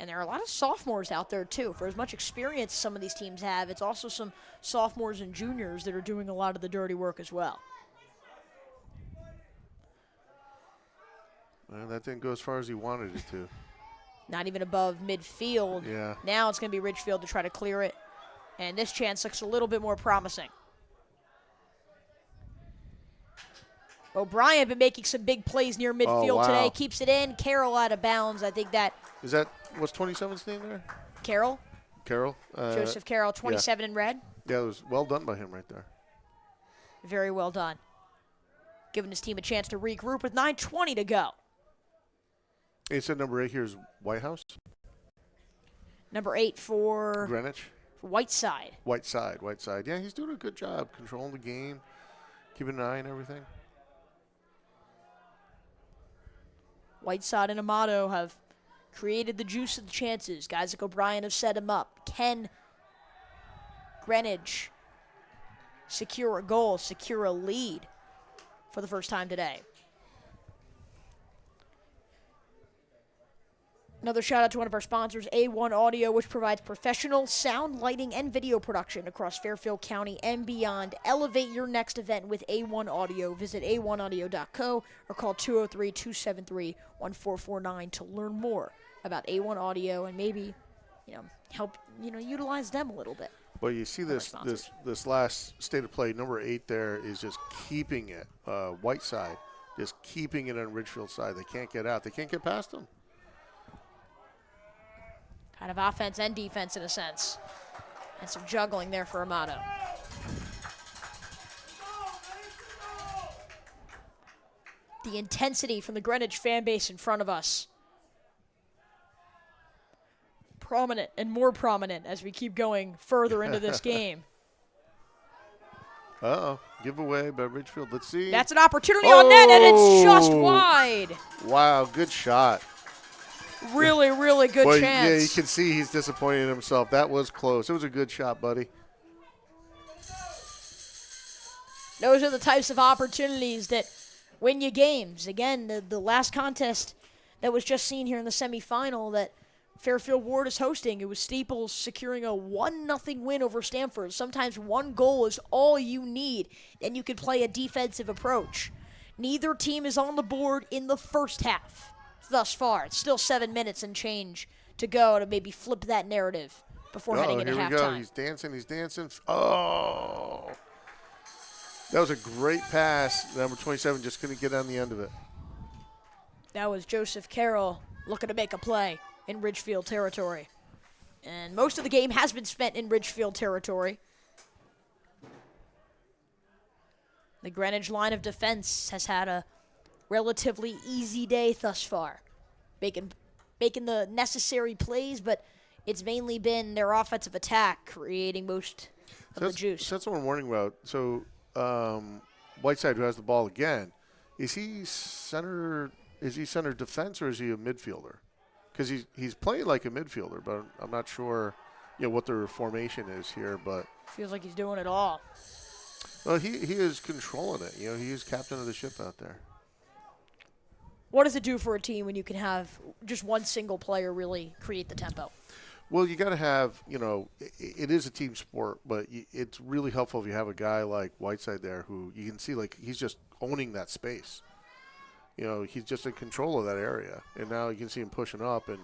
And there are a lot of sophomores out there, too. For as much experience some of these teams have, it's also some sophomores and juniors that are doing a lot of the dirty work as well. Well, that didn't go as far as he wanted it to. Not even above midfield. Yeah. Now it's going to be Ridgefield to try to clear it. And this chance looks a little bit more promising. O'Brien been making some big plays near midfield today. Keeps it in. Carroll out of bounds. I think that. Is that, what's 27's name there? Carroll. Joseph Carroll, 27 in red. Yeah, it was well done by him right there. Very well done. Giving his team a chance to regroup with 9:20 to go. You said number 8 here is White House? Number 8 for Greenwich? Whiteside. Whiteside. Yeah, he's doing a good job controlling the game, keeping an eye on everything. Whiteside and Amato have created the juice of the chances. Guys like O'Brien have set him up. Can Greenwich secure a goal, secure a lead for the first time today? Another shout out to one of our sponsors, A1 Audio, which provides professional sound, lighting, and video production across Fairfield County and beyond. Elevate your next event with A1 Audio. Visit a1audio.co or call 203-273-1449 to learn more about A1 Audio and maybe, help, utilize them a little bit. Well, you see this last state of play, number 8 there is just keeping it. Whiteside, just keeping it on Ridgefield side. They can't get out. They can't get past them. Kind of offense and defense in a sense. And some juggling there for Amato. The intensity from the Greenwich fan base in front of us. Prominent and more prominent as we keep going further into this game. Uh-oh. Giveaway by Ridgefield. Let's see. That's an opportunity on net, and it's just wide. Wow, good shot. Really, really good chance. Yeah, you can see he's disappointed in himself. That was close. It was a good shot, buddy. Those are the types of opportunities that win you games. Again, the last contest that was just seen here in the semifinal that Fairfield Ward is hosting, it was Steeples securing a 1-0 win over Stamford. Sometimes one goal is all you need, and you can play a defensive approach. Neither team is on the board in the first half. Thus far, it's still 7 minutes and change to go to maybe flip that narrative before heading into halftime. Here we go. He's dancing. Oh. That was a great pass. Number 27 just couldn't get on the end of it. That was Joseph Carroll looking to make a play in Ridgefield territory. And most of the game has been spent in Ridgefield territory. The Greenwich line of defense has had a relatively easy day thus far, making the necessary plays, but it's mainly been their offensive attack creating most of the juice. That's what I'm wondering about. So Whiteside, who has the ball again, is he center defense or is he a midfielder? Because he's playing like a midfielder, but I'm not sure what their formation is here. But feels like he's doing it all. Well, he is controlling it. He is captain of the ship out there. What does it do for a team when you can have just one single player really create the tempo? Well, you got to have, it is a team sport, but it's really helpful if you have a guy like Whiteside there who you can see like he's just owning that space. He's just in control of that area. And now you can see him pushing up and,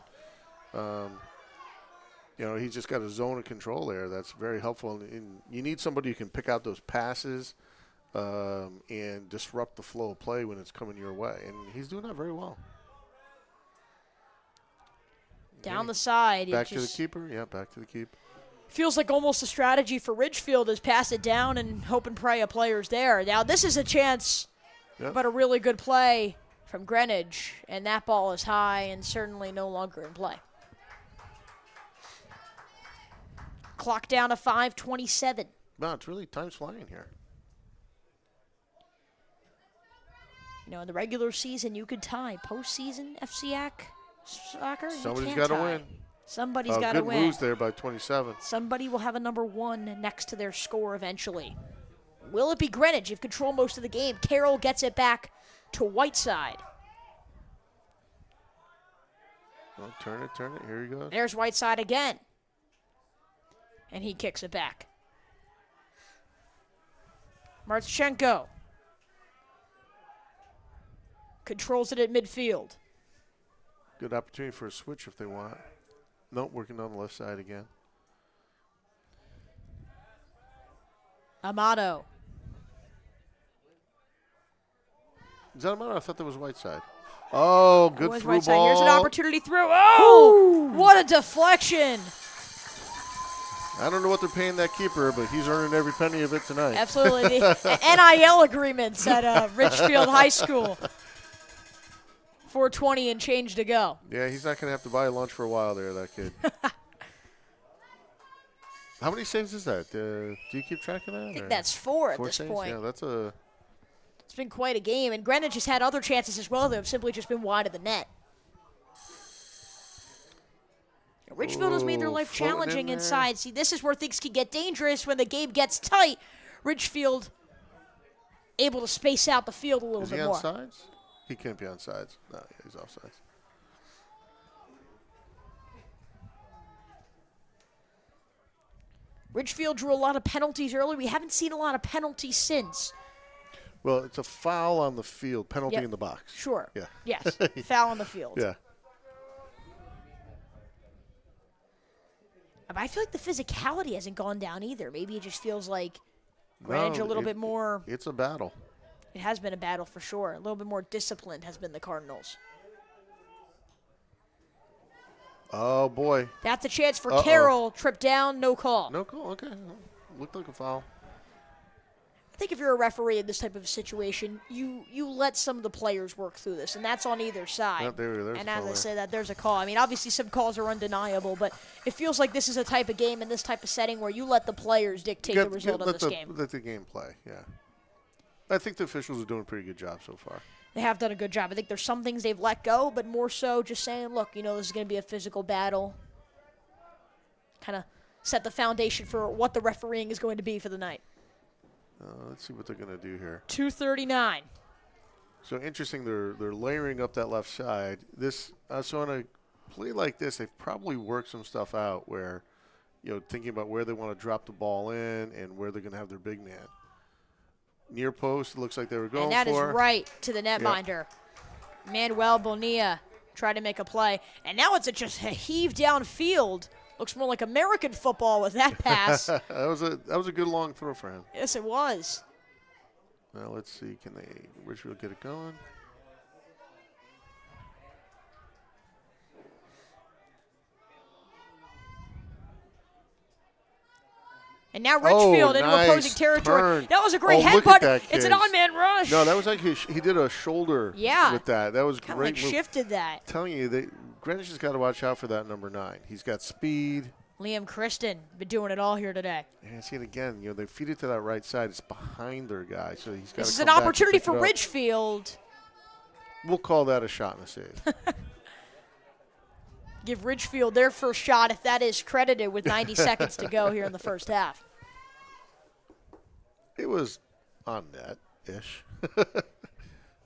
he's just got a zone of control there that's very helpful. And you need somebody who can pick out those passes and disrupt the flow of play when it's coming your way. And he's doing that very well. Down the side. Back to the keeper? Yeah, back to the keeper. Feels like almost a strategy for Ridgefield is pass it down and hope and pray a player's there. Now, this is a chance, but a really good play from Greenwich. And that ball is high and certainly no longer in play. Clock down to 5:27. Wow, it's really time's flying here. In the regular season, you could tie. Postseason, FCIAC soccer, somebody's got to win. Somebody's got to win. Good moves there by 27. Somebody will have a number 1 next to their score eventually. Will it be Greenwich? You've controlled most of the game. Carroll gets it back to Whiteside. Well, turn it. Here he goes. There's Whiteside again. And he kicks it back. Marchenko controls it at midfield. Good opportunity for a switch if they want. Nope, working on the left side again. Amato. Is that Amato? I thought that was Whiteside. Oh, good through Whiteside. ball. Here's an opportunity through. Oh, what a deflection. I don't know what they're paying that keeper, but he's earning every penny of it tonight. Absolutely. The NIL agreements at Ridgefield High School 4:20 and change to go. Yeah, he's not going to have to buy lunch for a while there, that kid. How many saves is that? Do you keep track of that? I think that's 4 at this saves? point. Yeah, that's a... It's been quite a game, and Greenwich has had other chances as well that have simply just been wide of the net. Ridgefield has made their life challenging inside. See, this is where things can get dangerous when the game gets tight. Ridgefield able to space out the field a little bit more. Is he on sides? He can't be on sides. No, he's offsides. Ridgefield drew a lot of penalties early. We haven't seen a lot of penalties since. Well, it's a foul on the field, penalty in the box. Sure. Yeah. Yes, foul on the field. Yeah. But I feel like the physicality hasn't gone down either. Maybe it just feels like Greenwich a little bit more. It's a battle. It has been a battle for sure. A little bit more disciplined has been the Cardinals. Oh, boy. That's a chance for Carroll. Trip down, no call. No call, okay. Looked like a foul. I think if you're a referee in this type of situation, you let some of the players work through this, and that's on either side. Yep, there's and a as call I say that, there's a call. I mean, obviously some calls are undeniable, but it feels like this is a type of game in this type of setting where you let the players dictate the result of this game. Let the game play, yeah. I think the officials are doing a pretty good job so far. They have done a good job. I think there's some things they've let go, but more so just saying, look, this is going to be a physical battle. Kind of set the foundation for what the refereeing is going to be for the night. Let's see what they're going to do here. 2:39. So interesting, they're layering up that left side. So on a play like this, they've probably worked some stuff out where, thinking about where they want to drop the ball in and where they're going to have their big man. Near post, it looks like they were going for. And that is right to the netminder. Yep. Manuel Bonilla tried to make a play. And now it's just a heave downfield. Looks more like American football with that pass. that was a good long throw for him. Yes, it was. Now let's see, can Ridgefield get it going? And now Ridgefield into opposing territory. Turn. That was a great headbutt. It's an on-man rush. No, that was like he did a shoulder with that. That was kind great. Of like shifted that. I'm telling you, Greenwich has got to watch out for that number 9. He's got speed. Liam Kristen been doing it all here today. And see it again. They feed it to that right side. It's behind their guy, so he's got. This is an opportunity for Ridgefield. We'll call that a shot and a save. Give Ridgefield their first shot if that is credited with 90 seconds to go here in the first half. It was on net-ish.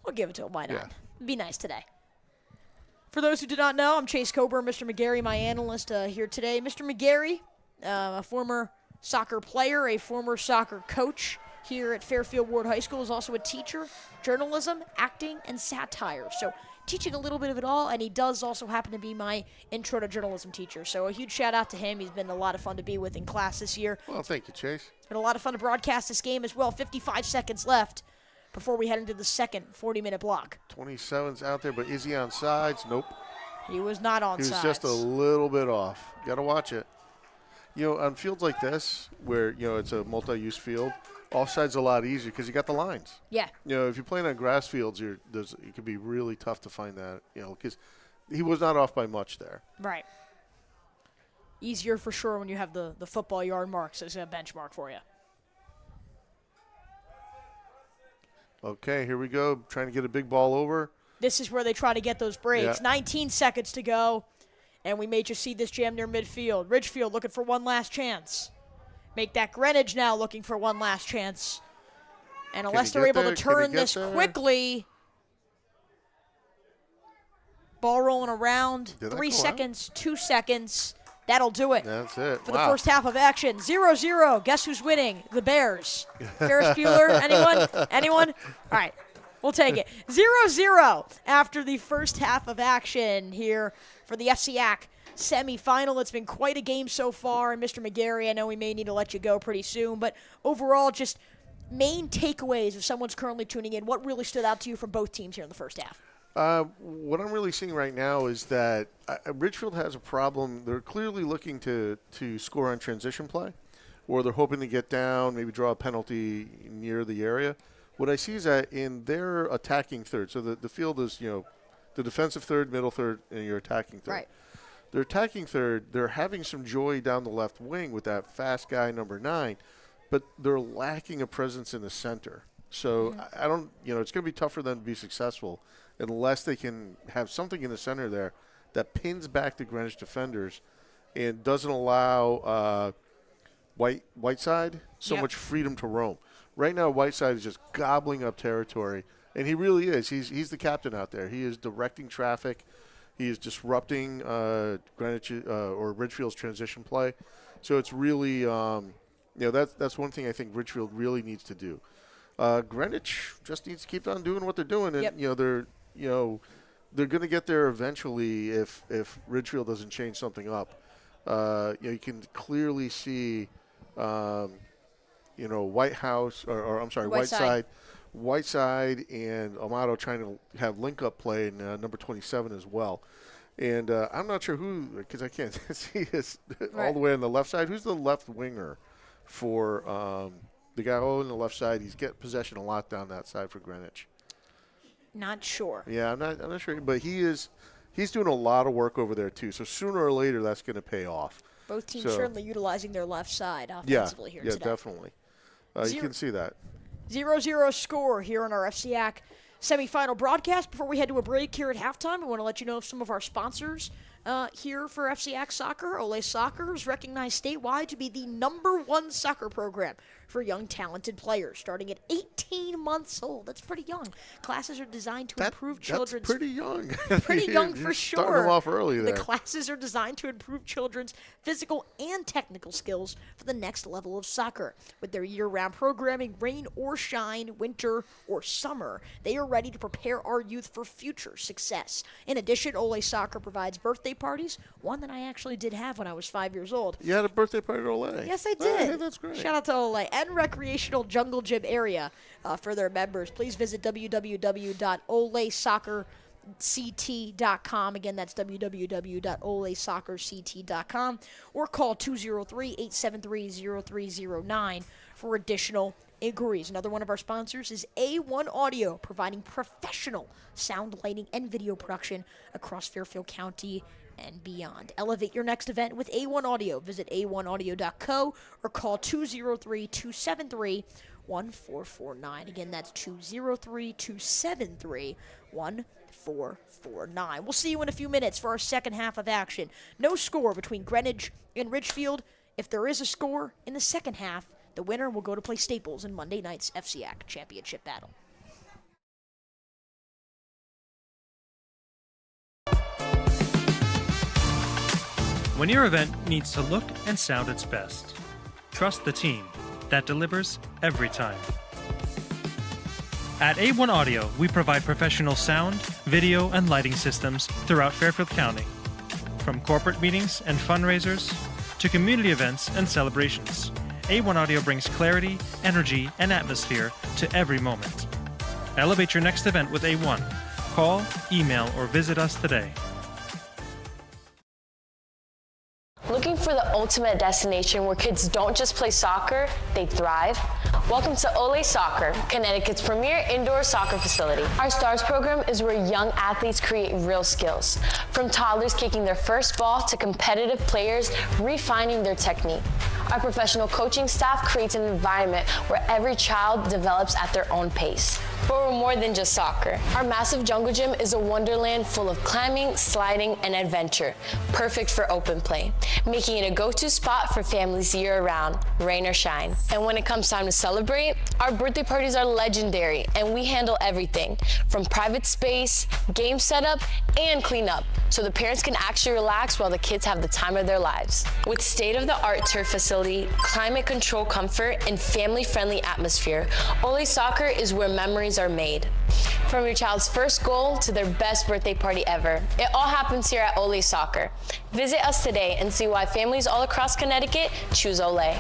We'll give it to him. Why not? Yeah. Be nice today. For those who do not know, I'm Chase Coburn, Mr. McGarry, my analyst here today. Mr. McGarry, a former soccer player, a former soccer coach here at Fairfield Ward High School, is also a teacher, journalism, acting, and satire. So teaching a little bit of it all, and he does also happen to be my intro to journalism teacher. So a huge shout out to him. He's been a lot of fun to be with in class this year. Well, thank you, Chase. It's been a lot of fun to broadcast this game as well. 55 seconds left before we head into the second 40-minute block. 27's out there, but is he on sides? Nope. He was not on sides. He was just a little bit off. Got to watch it. On fields like this, where, it's a multi-use field, offside's a lot easier because you got the lines. Yeah. If you're playing on grass fields, it can be really tough to find that, because he was not off by much there. Right. Easier for sure when you have the football yard marks as a benchmark for you. Okay, here we go. Trying to get a big ball over. This is where they try to get those breaks. Yeah. 19 seconds to go, and we may just see this jam near midfield. Ridgefield looking for one last chance. Make that Greenwich now looking for one last chance. And unless they're able to turn this quickly, ball rolling around, 3 seconds, 2 seconds. That'll do it. That's it. For the first half of action. 0-0. Guess who's winning? The Bears. Ferris Bueller? Anyone? Anyone? All right. We'll take it. 0-0 after the first half of action here for the FCIAC semifinal. It's been quite a game so far. And Mr. McGarry, I know we may need to let you go pretty soon, but overall, just main takeaways if someone's currently tuning in. What really stood out to you from both teams here in the first half? What I'm really seeing right now is that Ridgefield has a problem. They're clearly looking to score on transition play, or they're hoping to get down, maybe draw a penalty near the area. What I see is that in their attacking third, so the field is, the defensive third, middle third, and your attacking third. Right. Their attacking third, they're having some joy down the left wing with that fast guy, number 9, but they're lacking a presence in the center. So I don't, it's going to be tough for them to be successful unless they can have something in the center there that pins back the Greenwich defenders and doesn't allow Whiteside so much freedom to roam. Right now, Whiteside is just gobbling up territory, and he really is. He's the captain out there. He is directing traffic. He is disrupting Greenwich or Ridgefield's transition play. So it's really, that's one thing I think Ridgefield really needs to do. Greenwich just needs to keep on doing what they're doing, and they're going to get there eventually if Ridgefield doesn't change something up. You can clearly see, Whiteside and Amato trying to have link-up play in number 27 as well. And I'm not sure who, because I can't see this all the way on the left side. Who's the left winger for the guy on the left side? He's getting possession a lot down that side for Greenwich. Not sure. Yeah, I'm not sure, but he's doing a lot of work over there too. So sooner or later, that's going to pay off. Both teams certainly utilizing their left side offensively here today. Yeah, definitely. You can see that. 0-0 score here on our FCIAC semifinal broadcast. Before we head to a break here at halftime, we want to let you know of some of our sponsors here for FCIAC Soccer. Ole Soccer is recognized statewide to be the #1 soccer program for young, talented players, starting at 18 months old. That's pretty young. Classes are designed to improve children's... That's pretty young. Pretty young for sure. Starting them off early there. The classes are designed to improve children's physical and technical skills for the next level of soccer. With their year-round programming, rain or shine, winter or summer, they are ready to prepare our youth for future success. In addition, Ole Soccer provides birthday parties, one that I actually did have when I was 5 years old. You had a birthday party at Ole? Yes, I did. Hey, that's great. Shout out to Ole. And recreational jungle gym area for their members. Please visit www.olesoccerct.com. Again, that's www.olesoccerct.com, or call 203-873-0309 for additional inquiries. Another one of our sponsors is A1 Audio, providing professional sound, lighting, and video production across Fairfield County and beyond. Elevate your next event with A1 Audio. Visit a1audio.co or call 203-273-1449. Again, that's 203-273-1449. We'll see you in a few minutes for our second half of action. No score between Greenwich and Ridgefield. If there is a score in the second half, the winner will go to play Staples in Monday night's FCIAC championship battle. When your event needs to look and sound its best, trust the team that delivers every time. At A1 Audio, we provide professional sound, video, and lighting systems throughout Fairfield County. From corporate meetings and fundraisers to community events and celebrations, A1 Audio brings clarity, energy, and atmosphere to every moment. Elevate your next event with A1. Call, email, or visit us today. Looking for the ultimate destination where kids don't just play soccer, they thrive? Welcome to Ole Soccer, Connecticut's premier indoor soccer facility. Our STARS program is where young athletes create real skills, from toddlers kicking their first ball to competitive players refining their technique. Our professional coaching staff creates an environment where every child develops at their own pace. But we're more than just soccer. Our massive jungle gym is a wonderland full of climbing, sliding, and adventure, perfect for open play, making it a go-to spot for families year-round, rain or shine. And when it comes time to celebrate, our birthday parties are legendary, and we handle everything from private space, game setup, and cleanup, so the parents can actually relax while the kids have the time of their lives. With state-of-the-art turf facility, climate control comfort, and family-friendly atmosphere, Ole Soccer is where memories are made. From your child's first goal to their best birthday party ever, it all happens here at Ole Soccer. Visit us today and see why families all across Connecticut choose Ole.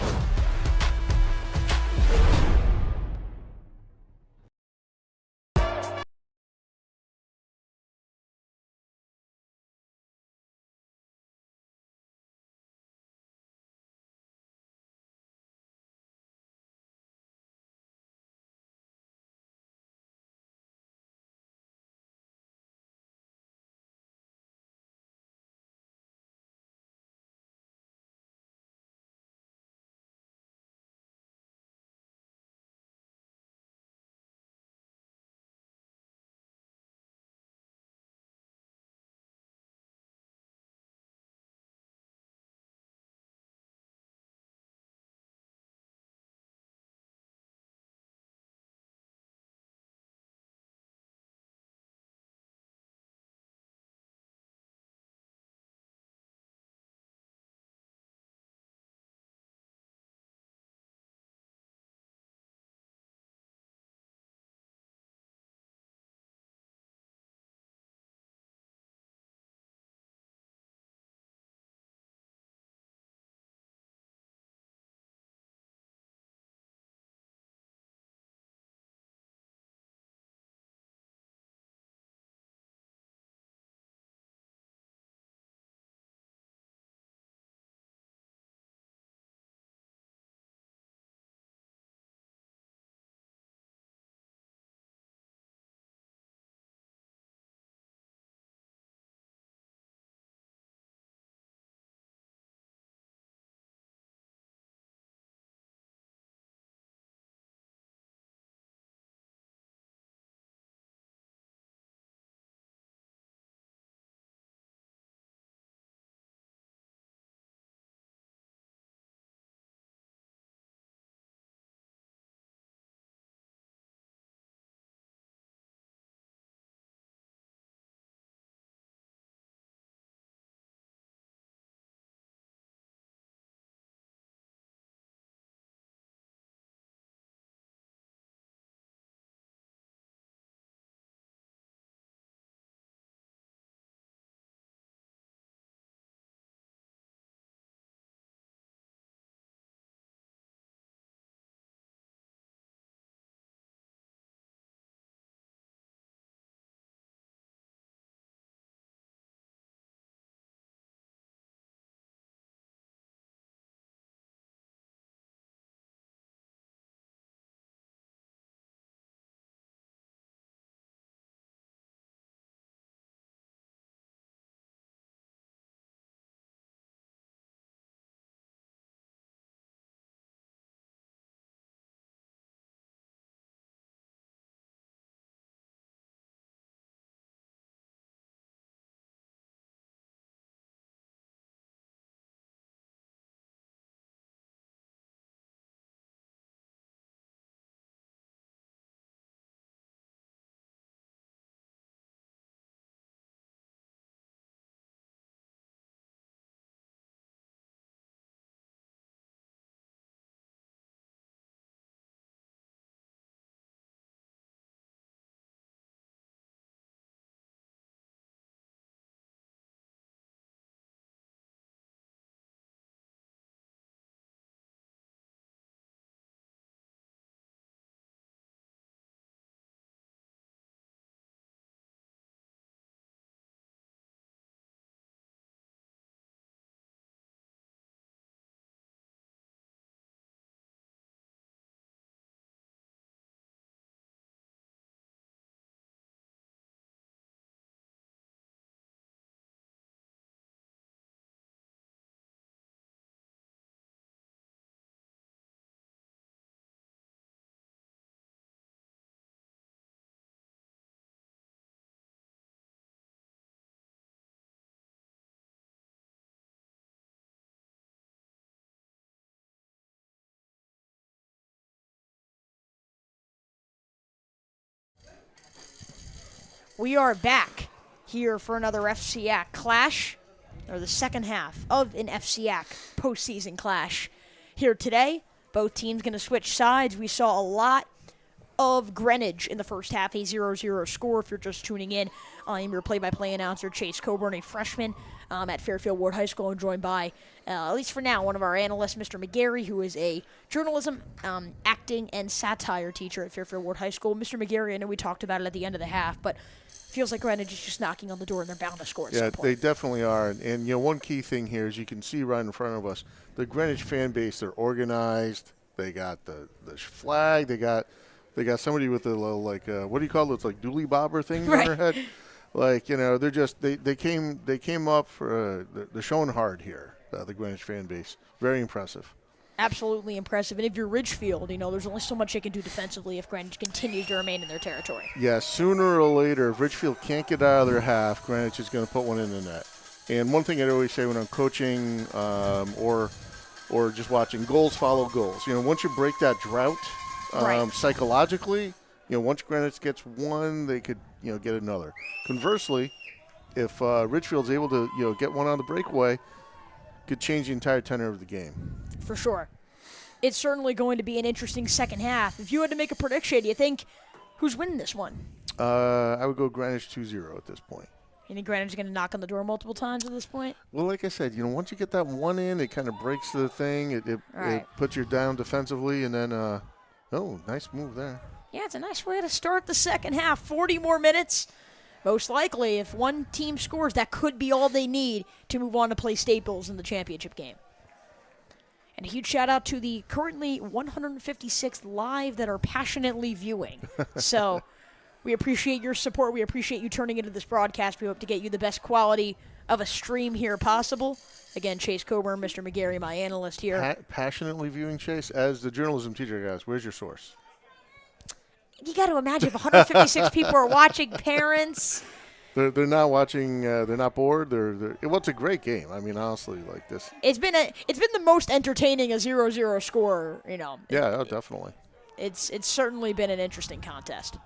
We are back here for another FCIAC clash, or the second half of an FCIAC postseason clash. Here today, both teams going to switch sides. We saw a lot of Greenwich in the first half, a 0-0 score. If you're just tuning in, I'm your play-by-play announcer, Chase Coburn, a freshman at Fairfield Ward High School, and joined by, at least for now, one of our analysts, Mr. McGarry, who is a journalism, acting, and satire teacher at Fairfield Ward High School. Mr. McGarry, I know we talked about it at the end of the half, but feels like Greenwich is just knocking on the door, and they're bound to score at some point. Yeah, they definitely are. And, one key thing here is you can see right in front of us, the Greenwich fan base, they're organized. They got the flag. They got somebody with a little, like, what do you call those, like, dually bobber things on their head? Like, they're just, they came up for, they're showing hard here, the Greenwich fan base. Very impressive. Absolutely impressive. And if you're Ridgefield, there's only so much they can do defensively if Greenwich continues to remain in their territory. Yeah, sooner or later, if Ridgefield can't get out of their half, Greenwich is going to put one in the net. And one thing I always say when I'm coaching or just watching, goals follow goals. Once you break that drought, psychologically, once Greenwich gets one, they could, get another. Conversely, if Ridgefield's able to, get one on the breakaway, could change the entire tenor of the game. For sure. It's certainly going to be an interesting second half. If you had to make a prediction, do you think who's winning this one? I would go Greenwich 2-0 at this point. You think Greenwich is going to knock on the door multiple times at this point? Well, like I said, once you get that one in, it kind of breaks the thing. It puts you down defensively, and then, nice move there. Yeah, it's a nice way to start the second half. 40 more minutes. Most likely, if one team scores, that could be all they need to move on to play Staples in the championship game. And a huge shout-out to the currently 156th live that are passionately viewing. So we appreciate your support. We appreciate you turning into this broadcast. We hope to get you the best quality of a stream here possible. Again, Chase Coburn, Mr. McGarry, my analyst here. Passionately viewing, Chase? As the journalism teacher, guys, where's your source? You got to imagine if 156 people are watching, parents. They're not watching. They're not bored. It's a great game. I mean, honestly, like this. It's been the most entertaining a 0-0 score. Yeah, definitely. It's certainly been an interesting contest.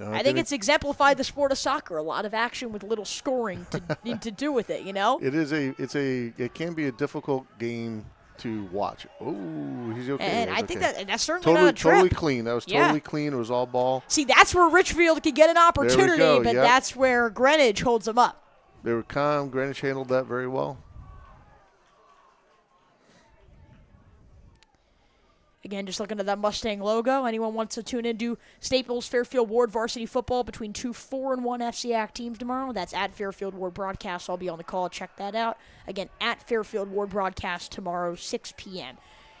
I think it's exemplified the sport of soccer. A lot of action with little scoring to do with it. It can be a difficult game to watch. Oh, he's okay. And I think that's certainly not a trip. Totally clean. That was totally clean. It was all ball. See, that's where Ridgefield could get an opportunity, but that's where Greenwich holds them up. They were calm. Greenwich handled that very well. Again, just looking at that Mustang logo. Anyone wants to tune into Staples Fairfield Ward Varsity football between two 4-1 FCIAC teams tomorrow? That's at Fairfield Ward Broadcast. I'll be on the call. Check that out. Again, at Fairfield Ward Broadcast tomorrow, 6 p.m.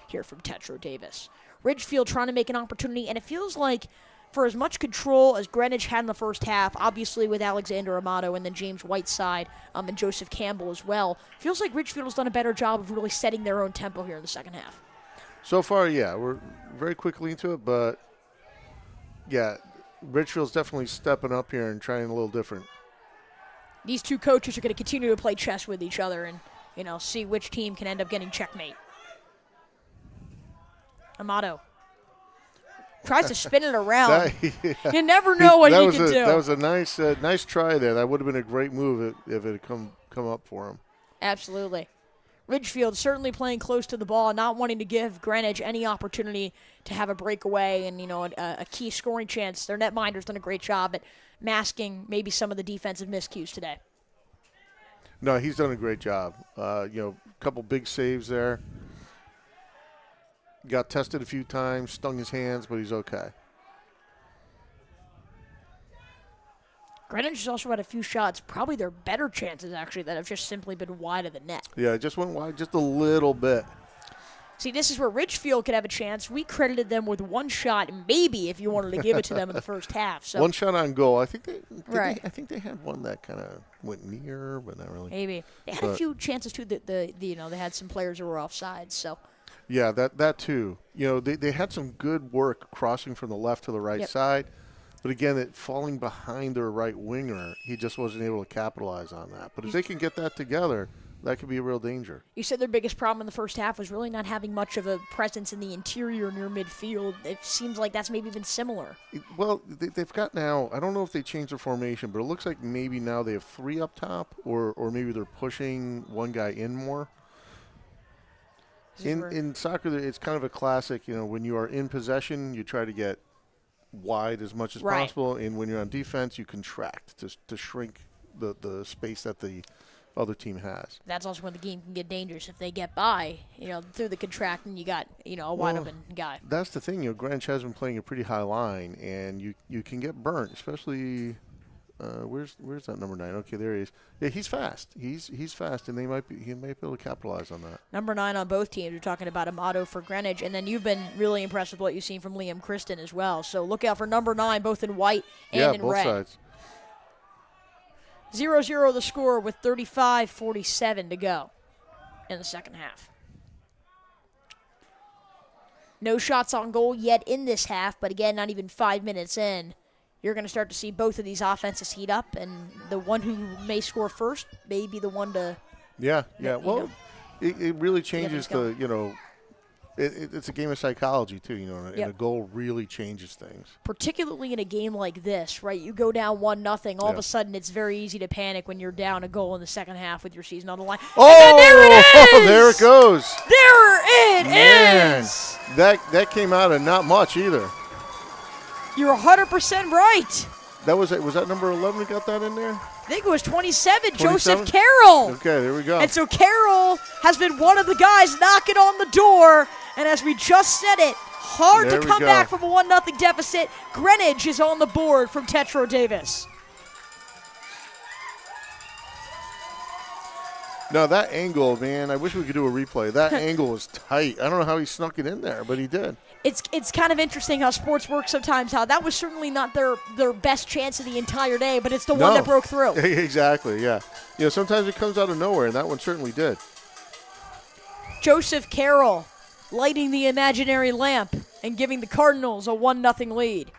here from Tetra Davis. Ridgefield trying to make an opportunity, and it feels like for as much control as Greenwich had in the first half, obviously with Alexander Amato and then James Whiteside and Joseph Campbell as well, feels like Ridgefield has done a better job of really setting their own tempo here in the second half. So far, yeah, we're very quickly into it, but, yeah, Ridgefield's definitely stepping up here and trying a little different. These two coaches are going to continue to play chess with each other and, see which team can end up getting checkmate. Amato tries to spin it around. You never know what he can do. That was a nice try there. That would have been a great move if it had come up for him. Absolutely. Ridgefield certainly playing close to the ball, not wanting to give Greenwich any opportunity to have a breakaway and, a key scoring chance. Their netminder's done a great job at masking maybe some of the defensive miscues today. No, he's done a great job. A couple big saves there. Got tested a few times, stung his hands, but he's okay. Greenwich has also had a few shots, probably their better chances, actually, that have just simply been wide of the net. Yeah, just went wide just a little bit. See, this is where Ridgefield could have a chance. We credited them with one shot, maybe, if you wanted to give it to them in the first half. So one shot on goal. I think they had one that kind of went near, but not really. Maybe. They had a few chances, too, that they had some players who were offside, so. Yeah, that too. They had some good work crossing from the left to the right side. But again, falling behind their right winger, he just wasn't able to capitalize on that. But if they can get that together, that could be a real danger. You said their biggest problem in the first half was really not having much of a presence in the interior near midfield. It seems like that's maybe been similar. Well, they've got now, I don't know if they changed their formation, but it looks like maybe now they have 3 up top, or maybe they're pushing one guy in more. In soccer, it's kind of a classic, when you are in possession, you try to get wide as much as possible, and when you're on defense, you contract to shrink the space that the other team has. That's also when the game can get dangerous. If they get by, through the contract, and you got, a wide open guy. That's the thing. Greenwich has been playing a pretty high line, and you can get burnt, especially. Where's that number 9? Okay, there he is. Yeah, he's fast. He's fast, and he might be able to capitalize on that. Number 9 on both teams. We're talking about Amato for Greenwich, and then you've been really impressed with what you've seen from Liam Kristen as well. So look out for number 9, both in white and in both red. Sides. 0-0 the score with 35:47 to go in the second half. No shots on goal yet in this half, but again, not even 5 minutes in. You're going to start to see both of these offenses heat up, and the one who may score first may be the one to. Yeah. Well, it really changes it's a game of psychology too, and a goal really changes things. Particularly in a game like this, right? You go down 1-0, all of a sudden it's very easy to panic when you're down a goal in the second half with your season on the line. Oh, there it is! There it goes. There it is! That came out of not much either. You're 100% right. Was that number 11 who got that in there? I think it was 27, Joseph Carroll. Okay, there we go. And so Carroll has been one of the guys knocking on the door. And as we just said it, hard to come back from a 1-0 deficit. Greenwich is on the board from Tetro Davis. No, that angle, man, I wish we could do a replay. That angle was tight. I don't know how he snuck it in there, but he did. It's kind of interesting how sports work sometimes, how that was certainly not their best chance of the entire day, but it's the one that broke through. Exactly, yeah. Sometimes it comes out of nowhere, and that one certainly did. Joseph Carroll lighting the imaginary lamp and giving the Cardinals a 1-0 lead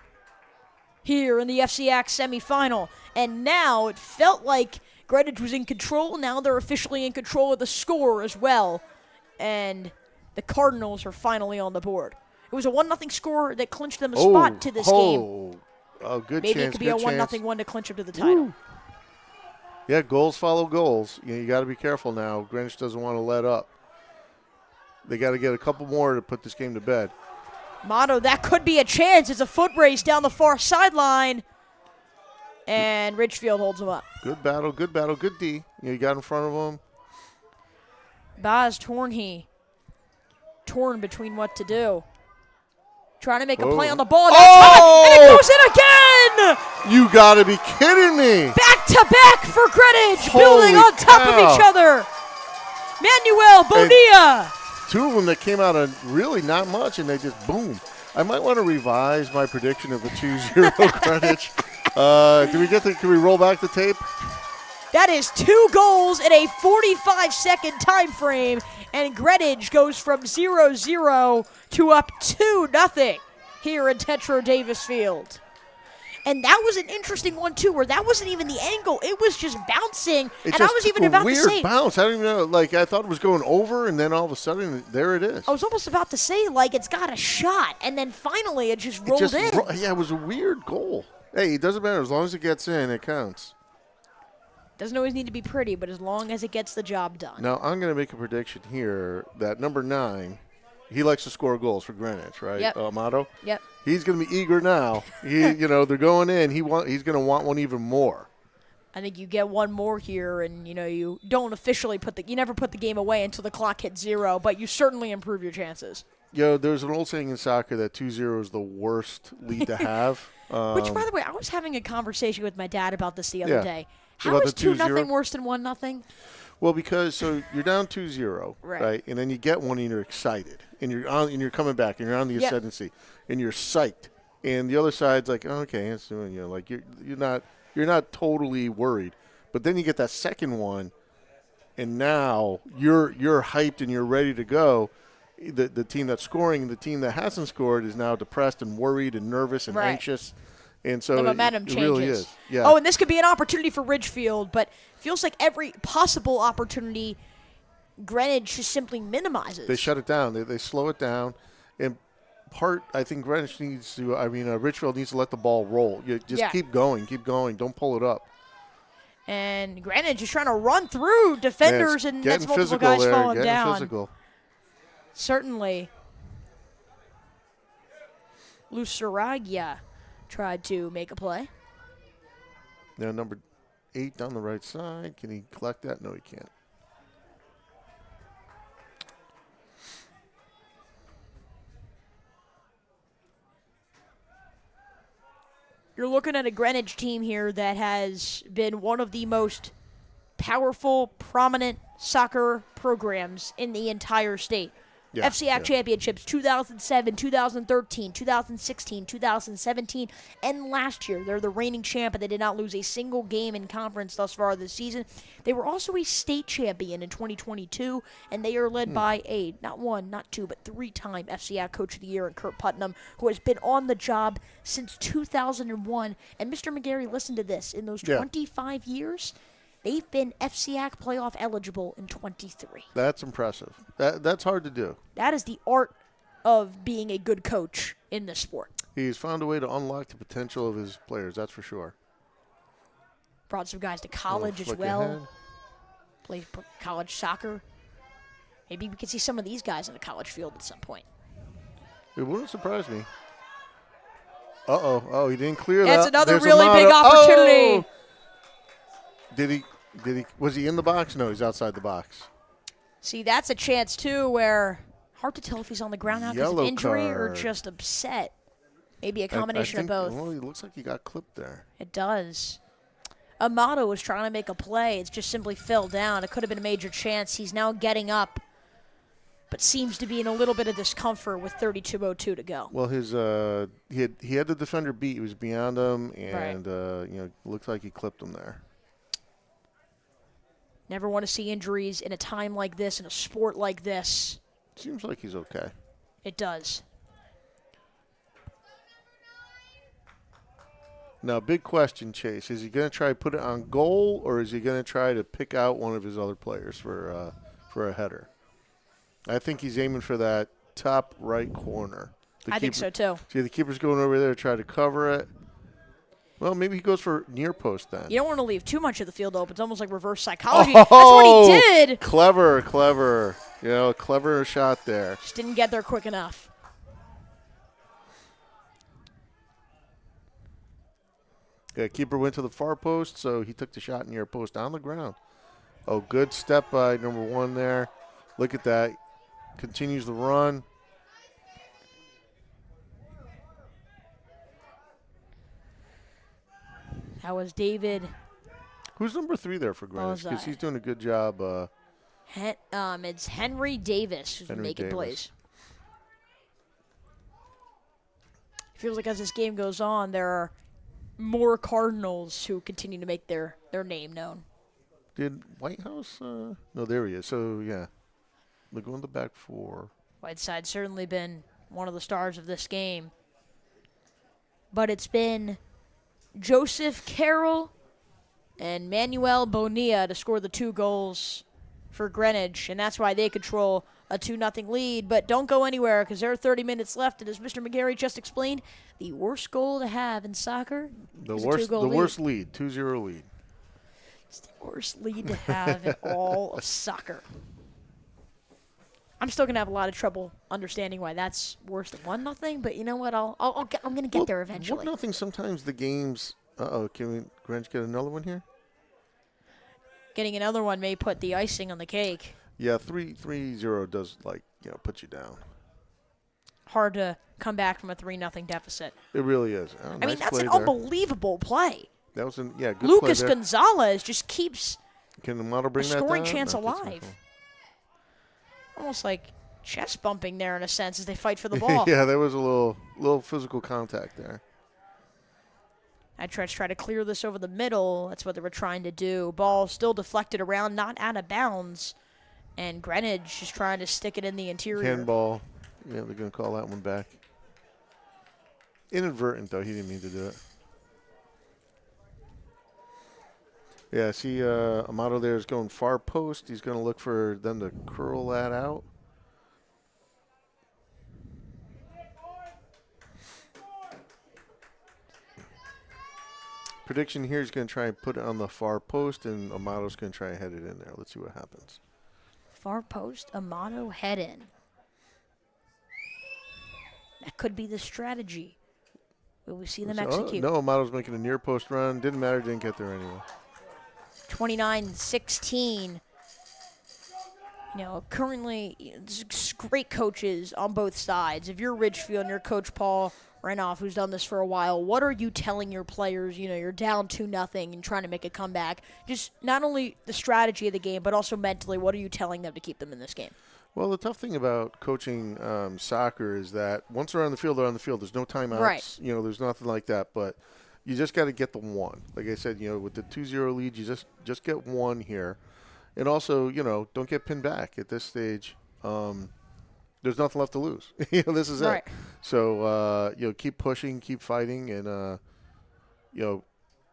here in the FCIAC semifinal. And now it felt like Greenwich was in control. Now they're officially in control of the score as well. And the Cardinals are finally on the board. It was a 1-0 score that clinched them a spot to this game. Oh, good Maybe chance. It could be a 1-0 one to clinch them to the title. Woo. Yeah, goals follow goals. You got to be careful now. Greenwich doesn't want to let up. They got to get a couple more to put this game to bed. Motto, that could be a chance. It's a foot race down the far sideline. And Ridgefield holds him up. Good battle, good D. You got in front of him. Baz Tornhe. Torn between what to do. Trying to make a play on the ball. That's hot, and it goes in again! You got to be kidding me. Back to back for Greenwich, building on top of each other. Manuel Bonilla. Two of them that came out of really not much, and they just boom. I might want to revise my prediction of a 2-0 Greenwich. Can we roll back the tape? That is 2 goals in a 45-second time frame, and Greenwich goes from 0-0 to up 2-0 here in Tetro Davis Field. And that was an interesting one, too, where that wasn't even the angle. It was just bouncing, and I was even about to say. Weird bounce. I don't even know. Like, I thought it was going over, and then all of a sudden, there it is. I was almost about to say, like, it's got a shot, and then finally it just rolled in. Yeah, it was a weird goal. Hey, it doesn't matter. As long as it gets in, it counts. Doesn't always need to be pretty, but as long as it gets the job done. Now, I'm going to make a prediction here that number 9, he likes to score goals for Greenwich, right? Yep. Amato? Yep. He's going to be eager now. They're going in. He's going to want one even more. I think you get one more here, and you don't officially you never put the game away until the clock hits 0, but you certainly improve your chances. There's an old saying in soccer that 2-0 is the worst lead to have. Which, by the way, I was having a conversation with my dad about this the other day. How about is 2-0 worse than 1-0? Well, because you're down 2-0, right? And then you get one, and you're excited, and you're coming back, and you're on the ascendancy, and you're psyched, and the other side's like, oh, okay, it's doing like you're not totally worried, but then you get that second one, and now you're hyped and you're ready to go. The team that's scoring, the team that hasn't scored, is now depressed and worried and nervous and anxious. And so the momentum it changes. Really is. Yeah. Oh, and this could be an opportunity for Ridgefield, but feels like every possible opportunity Greenwich just simply minimizes. They shut it down. They slow it down. And I think Greenwich needs to, Ridgefield needs to let the ball roll. You just keep going. Don't pull it up. And Greenwich is trying to run through defenders, and that's multiple guys falling down. Physical. Certainly. Luceragia tried to make a play. Now number 8 down the right side. Can he collect that? No, he can't. You're looking at a Greenwich team here that has been one of the most powerful, prominent soccer programs in the entire state. FCIAC championships 2007, 2013, 2016, 2017, and last year. They're the reigning champ, and they did not lose a single game in conference thus far this season. They were also a state champion in 2022, and they are led by a, not one, not two, but 3-time FCIAC Coach of the Year in Kurt Putnam, who has been on the job since 2001. And Mr. McGarry, listen to this. In those 25 years, they've been FCIAC playoff eligible in 23. That's impressive. That's hard to do. That is the art of being a good coach in this sport. He's found a way to unlock the potential of his players, that's for sure. Brought some guys to college as well. Played college soccer. Maybe we could see some of these guys in the college field at some point. It wouldn't surprise me. Oh, he didn't clear that. That's another really big opportunity. Was he in the box? No, he's outside the box. See, that's a chance, too, where hard to tell if he's on the ground now because of injury or just upset. Maybe a combination of both. Well, it looks like he got clipped there. It does. Amato was trying to make a play. It's just simply fell down. It could have been a major chance. He's now getting up, but seems to be in a little bit of discomfort with 32:02 to go. Well, he had the defender beat. He was beyond him, and looks like he clipped him there. Never want to see injuries in a time like this, in a sport like this. Seems like he's okay. It does. Now, big question, Chase. Is he going to try to put it on goal, or is he going to try to pick out one of his other players for a header? I think he's aiming for that top right corner. I think so, too. See, the keeper's going over there to try to cover it. Well, maybe he goes for near post then. You don't want to leave too much of the field open. It's almost like reverse psychology. That's what he did. Clever. Clever shot there. Just didn't get there quick enough. Yeah, keeper went to the far post, so he took the shot near post on the ground. Oh, good step by number 1 there. Look at that. Continues the run. That was David. Who's number 3 there for Greenwich? Because he's doing a good job. It's Henry Davis who's making plays. It feels like as this game goes on, there are more Cardinals who continue to make their name known. Did Whitehouse? No, there he is. So, yeah. They're going to the back 4. Whiteside's certainly been one of the stars of this game. But it's been Joseph Carroll and Manuel Bonilla to score the 2 goals for Greenwich, and that's why they control a 2-0 lead. But don't go anywhere because there are 30 minutes left, and as Mr. McGarry just explained, the worst goal to have in soccer is a 2-goal lead. The worst lead, 2-0 lead. It's the worst lead to have in all of soccer. I'm still going to have a lot of trouble understanding why that's worse than 1-0, but you know what? I'm going to get there eventually. 1-0, sometimes the games. Can Greenwich get another one here? Getting another one may put the icing on the cake. Yeah, 3-0 does put you down. Hard to come back from a 3-0 deficit. It really is. I mean, that's an unbelievable play. That was good Lucas play there. Gonzalez just keeps Can the model bring a that scoring down? chance alive. Almost like chest bumping there in a sense as they fight for the ball. Yeah, there was a little physical contact there. I try to clear this over the middle. That's what they were trying to do. Ball still deflected around, not out of bounds. And Greenwich is trying to stick it in the interior. Handball. Yeah, they're going to call that one back. Inadvertent, though. He didn't mean to do it. Yeah, see Amato there is going far post. He's going to look for them to curl that out. Prediction here is going to try and put it on the far post, and Amato's going to try and head it in there. Let's see what happens. Far post, Amato head in. That could be the strategy. Will we see them execute? No, Amato's making a near post run. Didn't matter, didn't get there anyway. 29-16. Currently, great coaches on both sides. If you're Ridgefield and you're Coach Paul Renoff, who's done this for a while, what are you telling your players? You're down 2-0 and trying to make a comeback. Just not only the strategy of the game, but also mentally, what are you telling them to keep them in this game? Well, the tough thing about coaching soccer is that once they're on the field, they're on the field. There's no timeouts. Right. There's nothing like that. But you just got to get the one. Like I said, with the 2-0 lead, you just get one here. And also, don't get pinned back at this stage. There's nothing left to lose. This is right. it. So, keep pushing, keep fighting, and,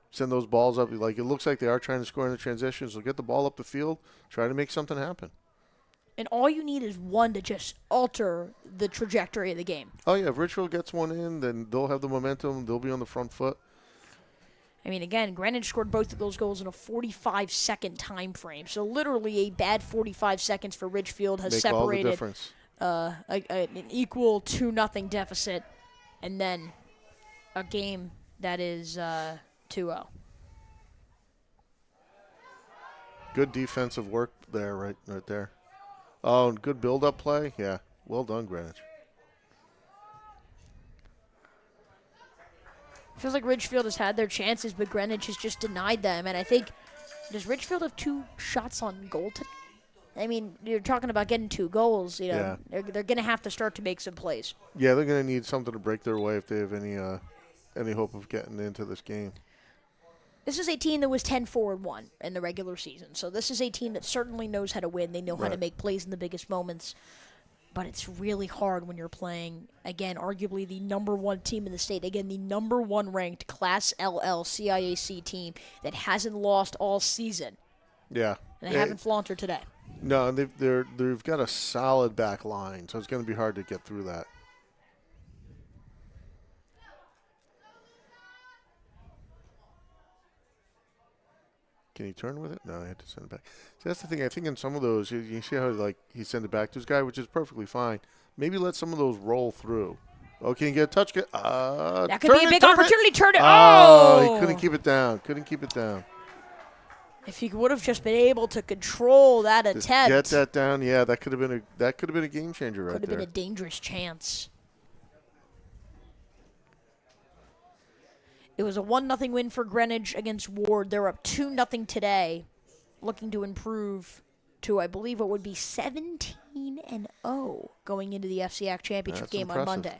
send those balls up. Like it looks like they are trying to score in the transition. So get the ball up the field, try to make something happen. And all you need is one to just alter the trajectory of the game. Oh, yeah. If Ridgefield gets one in, then they'll have the momentum. They'll be on the front foot. I mean, again, Greenwich scored both of those goals in a 45-second time frame. So literally a bad 45 seconds for Ridgefield has Make all the separated difference. An equal 2-0 deficit, and then a game that is 2-0. Good defensive work there, right there. Oh, and good build-up play. Yeah, well done, Greenwich. Feels like Ridgefield has had their chances, but Greenwich has just denied them. And I think, does Ridgefield have 2 shots on goal today? I mean, you're talking about getting 2 goals. Yeah. They're going to have to start to make some plays. Yeah, they're going to need something to break their way if they have any hope of getting into this game. This is a team that was 10-4-1 in the regular season. So this is a team that certainly knows how to win. They know how to make plays in the biggest moments. But it's really hard when you're playing, again, arguably the number 1 team in the state. Again, the number 1 ranked Class LL CIAC team that hasn't lost all season. Yeah. And they haven't flaunted today. No, and they've got a solid back line, so it's going to be hard to get through that. Can he turn with it? No, I had to send it back. See, that's the thing. I think in some of those, you see how he sent it back to his guy, which is perfectly fine. Maybe let some of those roll through. Oh, can you get a touch? That could be a big opportunity. Turn it. Oh, he couldn't keep it down. If he would have just been able to control that attempt. Get that down. Yeah, that could have been a game changer right there. Could have been a dangerous chance. It was a 1-0 win for Greenwich against Ward. They're up 2-0 today, looking to improve to, I believe, what would be 17-0 going into the FCIAC championship game on Monday.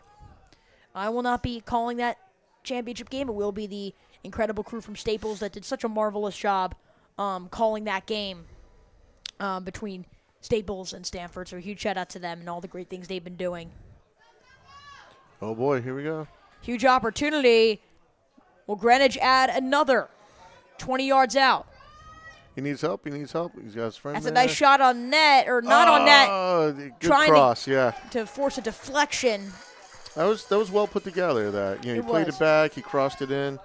I will not be calling that championship game. It will be the incredible crew from Staples that did such a marvelous job calling that game between Staples and Stanford. So a huge shout out to them and all the great things they've been doing. Oh, boy, here we go. Huge opportunity. Will Greenwich add another 20 yards out? He needs help. He's got his friend. That's a nice shot on net, or not on net. Good cross, to force a deflection. That was well put together. He played it back. He crossed it in.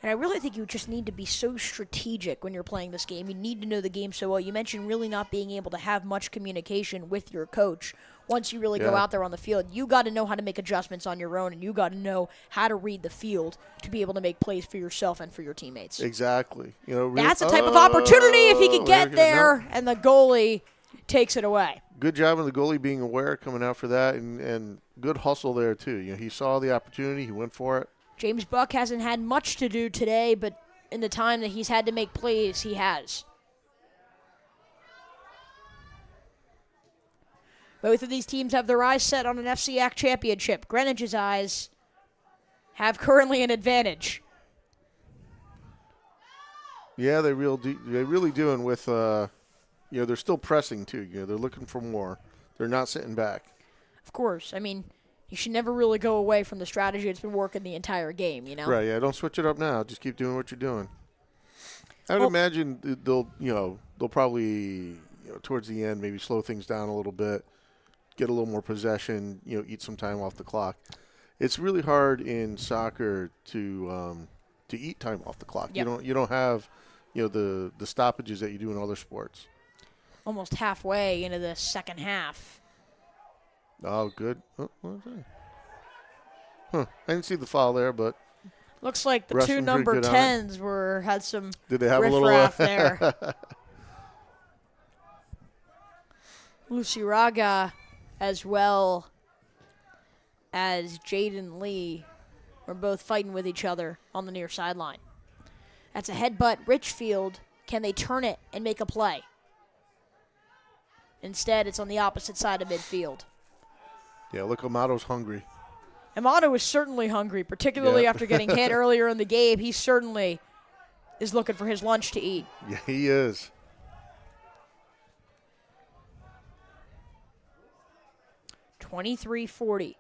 And I really think you just need to be so strategic when you're playing this game. You need to know the game so well. You mentioned really not being able to have much communication with your coach. Once you really go out there on the field, you got to know how to make adjustments on your own, and you got to know how to read the field to be able to make plays for yourself and for your teammates. Exactly. That's the type of opportunity if he could get there, and the goalie takes it away. Good job of the goalie being aware, coming out for that, and good hustle there too. He saw the opportunity, he went for it. James Buck hasn't had much to do today, but in the time that he's had to make plays, he has. Both of these teams have their eyes set on an FCIAC championship. Greenwich's eyes have currently an advantage. Yeah, they really do, and with they're still pressing too. They're looking for more. They're not sitting back. Of course, I mean, you should never really go away from the strategy that's been working the entire game. Right? Yeah, don't switch it up now. Just keep doing what you're doing. I would imagine they'll probably towards the end maybe slow things down a little bit, get a little more possession, eat some time off the clock. It's really hard in soccer to eat time off the clock. Yep. You don't have the stoppages that you do in other sports. Almost halfway into the second half. Oh, good. Oh, what was that? Huh. I didn't see the foul there, but looks like the two number 10s had some Did they have a little riff-raff there. Lucy Raga, as well as Jaden Lee, were both fighting with each other on the near sideline. That's a headbutt. Ridgefield, can they turn it and make a play? Instead, it's on the opposite side of midfield. Yeah, look, Amato's hungry. Amato is certainly hungry, particularly after getting hit earlier in the game. He certainly is looking for his lunch to eat. Yeah, he is. $23.40.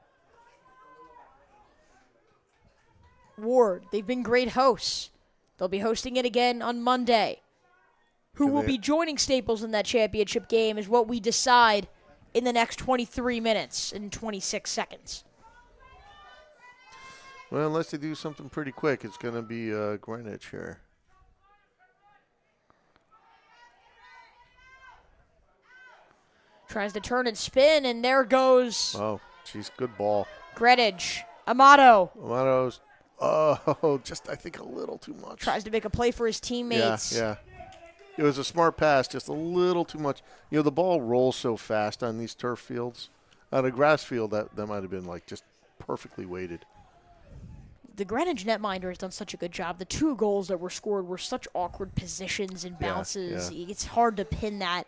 Ward, they've been great hosts. They'll be hosting it again on Monday. Who will be joining Staples in that championship game is what we decide in the next 23 minutes and 26 seconds. Well, unless they do something pretty quick, it's going to be Greenwich here. Tries to turn and spin, and there goes. Oh, geez, good ball. Greenwich. Amato. Amato's, just I think a little too much. Tries to make a play for his teammates. Yeah. It was a smart pass, just a little too much. The ball rolls so fast on these turf fields. On a grass field, that might have been just perfectly weighted. The Greenwich netminder has done such a good job. The 2 goals that were scored were such awkward positions and bounces. Yeah. It's hard to pin that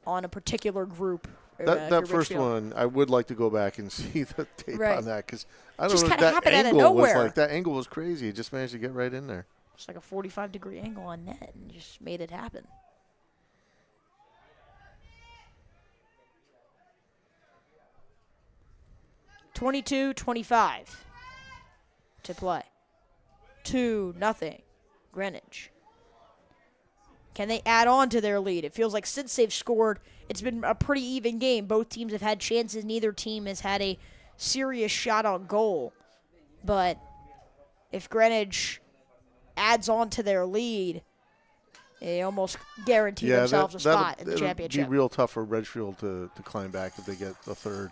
on a particular group. That first one, I would like to go back and see the tape on that because I don't know if that angle was that angle was crazy. It just managed to get right in there. It's like a 45-degree angle on net and just made it happen. $22-25 to play. 2-0 Greenwich. Can they add on to their lead? It feels like since they've scored, it's been a pretty even game. Both teams have had chances. Neither team has had a serious shot on goal. But if Greenwich adds on to their lead, they almost guarantee themselves a spot in the championship. It'd be real tough for Ridgefield to climb back if they get a third.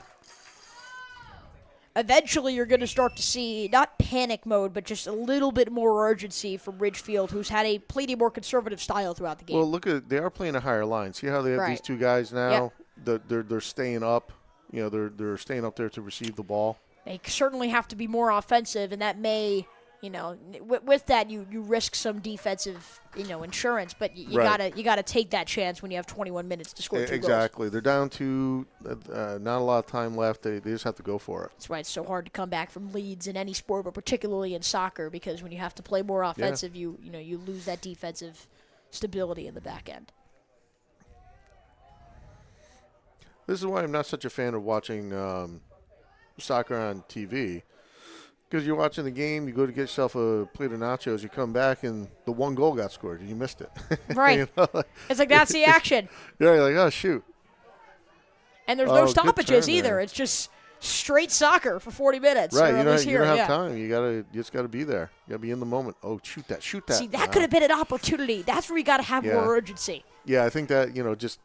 Eventually, you're going to start to see not panic mode, but just a little bit more urgency from Ridgefield, who's played a more conservative style throughout the game. Well, they are playing a higher line. See how they have these 2 guys now? Yep. They're staying up. They're staying up there to receive the ball. They certainly have to be more offensive, and that may, with that you risk some defensive, insurance. But you gotta take that chance when you have 21 minutes to score 2 goals. Exactly. They're down to not a lot of time left. They just have to go for it. That's why it's so hard to come back from leads in any sport, but particularly in soccer, because when you have to play more offensive, you lose that defensive stability in the back end. This is why I'm not such a fan of watching soccer on TV. Because you're watching the game, you go to get yourself a plate of nachos, you come back, and the 1 goal got scored, and you missed it. Right. It's like that's the action. Yeah, you're like, oh, shoot. And there's no stoppages either. There. It's just straight soccer for 40 minutes. Right, you don't have time. You just got to be there. You got to be in the moment. Oh, shoot that. See, that could have been an opportunity. That's where you got to have more urgency. Yeah, I think that, just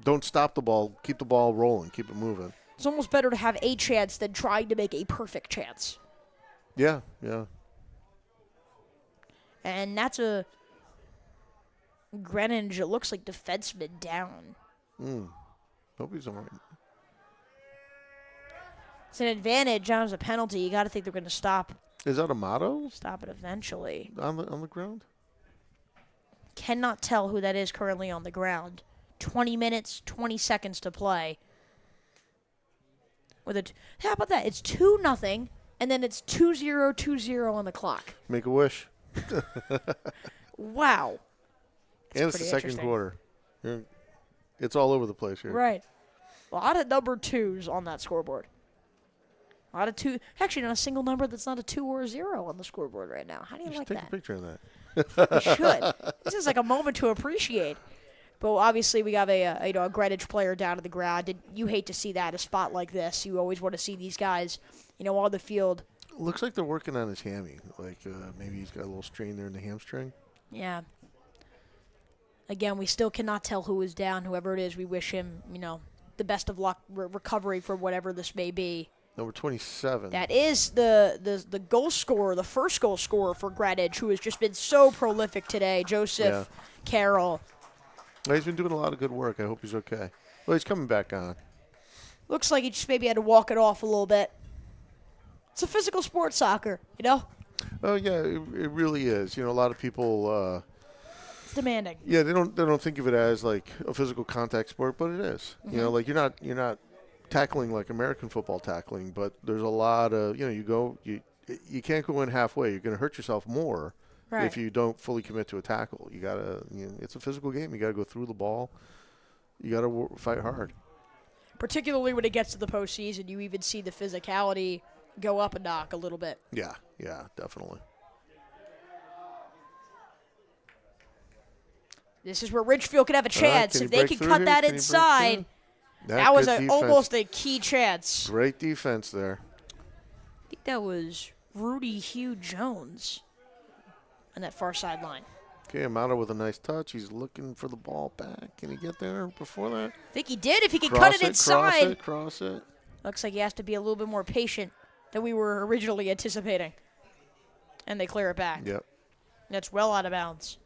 don't stop the ball. Keep the ball rolling. Keep it moving. It's almost better to have a chance than trying to make a perfect chance. Yeah. And that's a Greenwich, it looks like defenseman down. Hope he's all right. It's an advantage. That was a penalty. You got to think they're going to stop. Is that Amato? Stop it eventually. On the ground? Cannot tell who that is currently on the ground. 20 minutes, 20 seconds to play. How about that? It's 2-0. And then it's 2-0 on the clock. Make a wish. Wow. And it's the second quarter. It's all over the place here. Right. A lot of number 2s on that scoreboard. A lot of 2. Actually, not a single number that's not a 2 or a 0 on the scoreboard right now. How do you like that? Take a picture of that. We should. This is like a moment to appreciate. But obviously we have a Greenwich player down to the ground. You hate to see that, a spot like this. You always want to see these guys, on the field. Looks like they're working on his hammy. Like maybe he's got a little strain there in the hamstring. Yeah. Again, we still cannot tell who is down. Whoever it is, we wish him, the best of luck recovery for whatever this may be. Number 27. That is the goal scorer, the first goal scorer for Greenwich, who has just been so prolific today, Joseph Carroll. Well, he's been doing a lot of good work. I hope he's okay. Well, he's coming back on. Looks like he just maybe had to walk it off a little bit. It's a physical sport, soccer, Oh yeah, it really is. A lot of people. It's demanding. Yeah, they don't think of it as like a physical contact sport, but it is. Mm-hmm. Like you're not tackling like American football tackling, but there's a lot of you can't go in halfway. You're going to hurt yourself more. Right. If you don't fully commit to a tackle. You gotta. It's a physical game. You gotta go through the ball. You gotta fight hard. Particularly when it gets to the postseason, you even see the physicality go up a notch a little bit. Yeah, definitely. This is where Ridgefield could have a chance. If they could cut that inside, that was almost a key chance. Great defense there. I think that was Rudy Hugh Jones on that far sideline. Okay, Amato with a nice touch. He's looking for the ball back. Can he get there before that? I think he did. If he could cut it inside. Cross it. Looks like he has to be a little bit more patient than we were originally anticipating. And they clear it back. Yep. That's well out of bounds.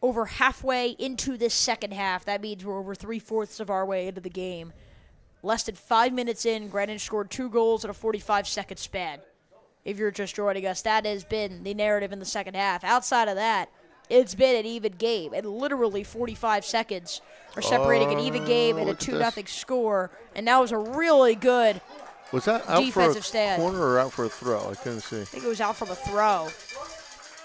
Over halfway into this second half. That means we're over 3/4 of our way into the game. Less than 5 minutes in, Greenwich scored 2 goals in a 45-second span. If you're just joining us, that has been the narrative in the second half. Outside of that, it's been an even game. And literally 45 seconds are separating an even game and a 2-0 score. And that was a really good was that out defensive for a stand. Corner or out for a throw? I couldn't see. I think it was out from a throw.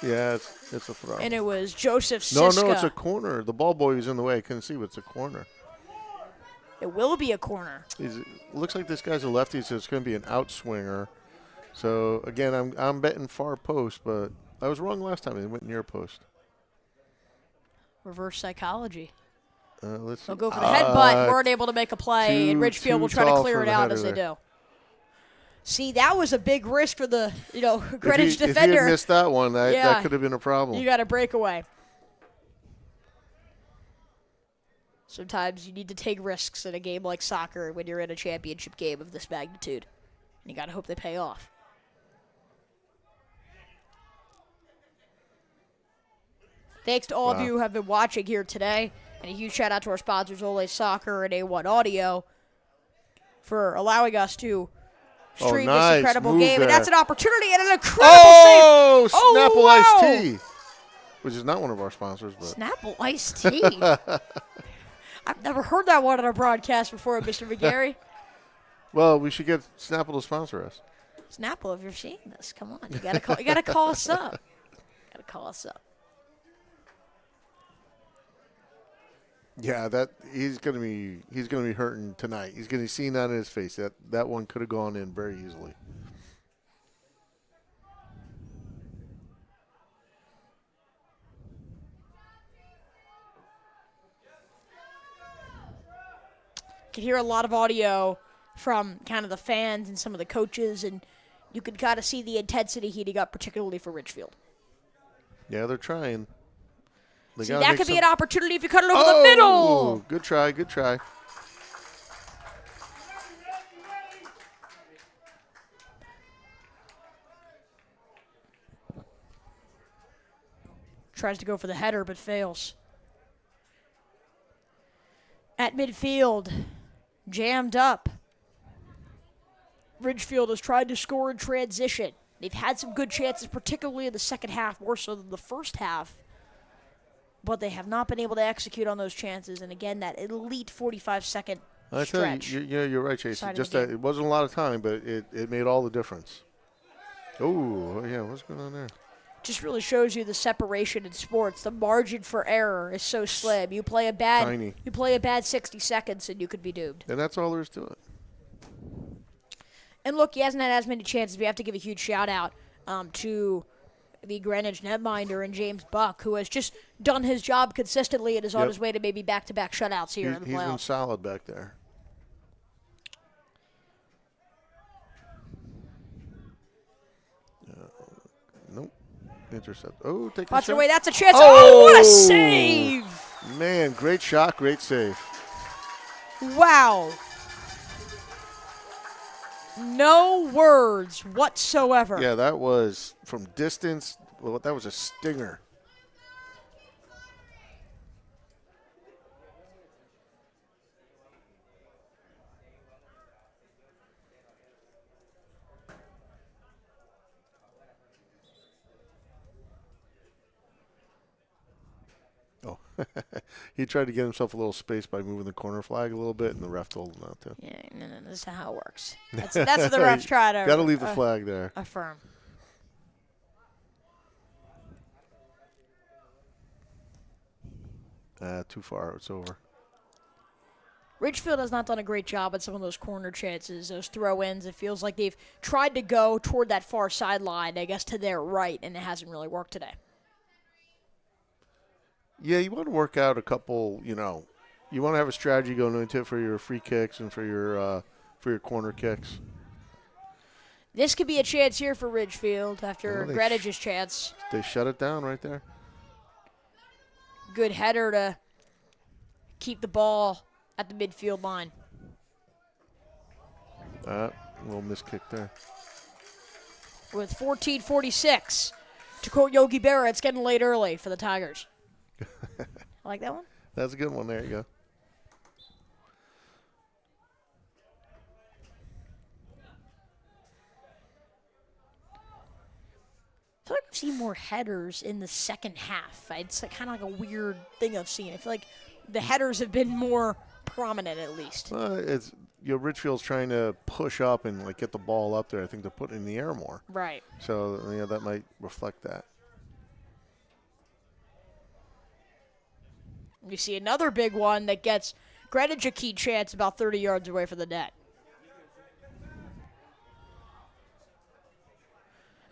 Yeah, it's a throw. And it was Joseph Siska. No, it's a corner. The ball boy was in the way. I couldn't see, but it's a corner. It will be a corner. Looks like this guy's a lefty, so it's going to be an outswinger. So, again, I'm betting far post, but I was wrong last time. They went near post. Reverse psychology. Let's see. They'll go for the headbutt. Weren't able to make a play, and Ridgefield will try to clear it out as they do. See, that was a big risk for the Greenwich defender. If he had missed that one, that could have been a problem. You got a breakaway. Sometimes you need to take risks in a game like soccer when you're in a championship game of this magnitude. And you got to hope they pay off. Thanks to all of you who have been watching here today. And a huge shout out to our sponsors, Ole Soccer and A1 Audio, for allowing us to stream this incredible game. And that's an opportunity and an incredible save. Snapple Iced Tea, which is not one of our sponsors. But Snapple Iced Tea. I've never heard that one on our broadcast before, Mr. McGarry. Well, we should get Snapple to sponsor us. Snapple, if you're seeing this, come on. You gotta call us up. Gotta call us up. Yeah, he's gonna be hurting tonight. He's gonna see that in his face. That one could have gone in very easily. Could hear a lot of audio from kind of the fans and some of the coaches, and you could kind of see the intensity heating up, particularly for Ridgefield. Yeah, they're trying. See, that could be an opportunity if you cut it over the middle. Good try, good try. Tries to go for the header, but fails. At midfield, jammed up. Ridgefield has tried to score in transition. They've had some good chances, particularly in the second half, more so than the first half. But they have not been able to execute on those chances. And again, that elite 45-second stretch. You're right, Chase. Just that it wasn't a lot of time, but it made all the difference. Oh, yeah, what's going on there? Just really shows you the separation in sports. The margin for error is so slim. You play a bad 60 seconds and you could be doomed. And that's all there is to it. And look, he hasn't had as many chances. We have to give a huge shout-out to the Greenwich netminder and James Buck, who has just done his job consistently and is on his way to maybe back-to-back shutouts here in the playoffs. He's been solid back there. Nope. Intercept. Oh, take Putts the away. That's a chance. Oh, what a save! Man, great shot, great save. Wow. No words whatsoever. Yeah, that was from distance. Well, that was a stinger. Oh, he tried to get himself a little space by moving the corner flag a little bit, and the ref told him not to. Yeah, no, this is how it works. That's what the refs try to. Got to leave the flag there. Affirm. Too far. It's over. Ridgefield has not done a great job at some of those corner chances, those throw-ins. It feels like they've tried to go toward that far sideline, I guess to their right, and it hasn't really worked today. Yeah, you want to work out a couple, you want to have a strategy going into it for your free kicks and for your corner kicks. This could be a chance here for Ridgefield after Greenwich's chance. They shut it down right there. Good header to keep the ball at the midfield line. Little miss kick there. With 14:46, to quote Yogi Berra, it's getting late early for the Tigers. Like that one? That's a good one. There you go. I feel like I've seen more headers in the second half. It's kind of like a weird thing I've seen. I feel like the headers have been more prominent at least. It's Ridgefield's trying to push up and get the ball up there. I think they're putting it in the air more. Right. So that might reflect that. You see another big one that gets Greenwich a key chance about 30 yards away from the net.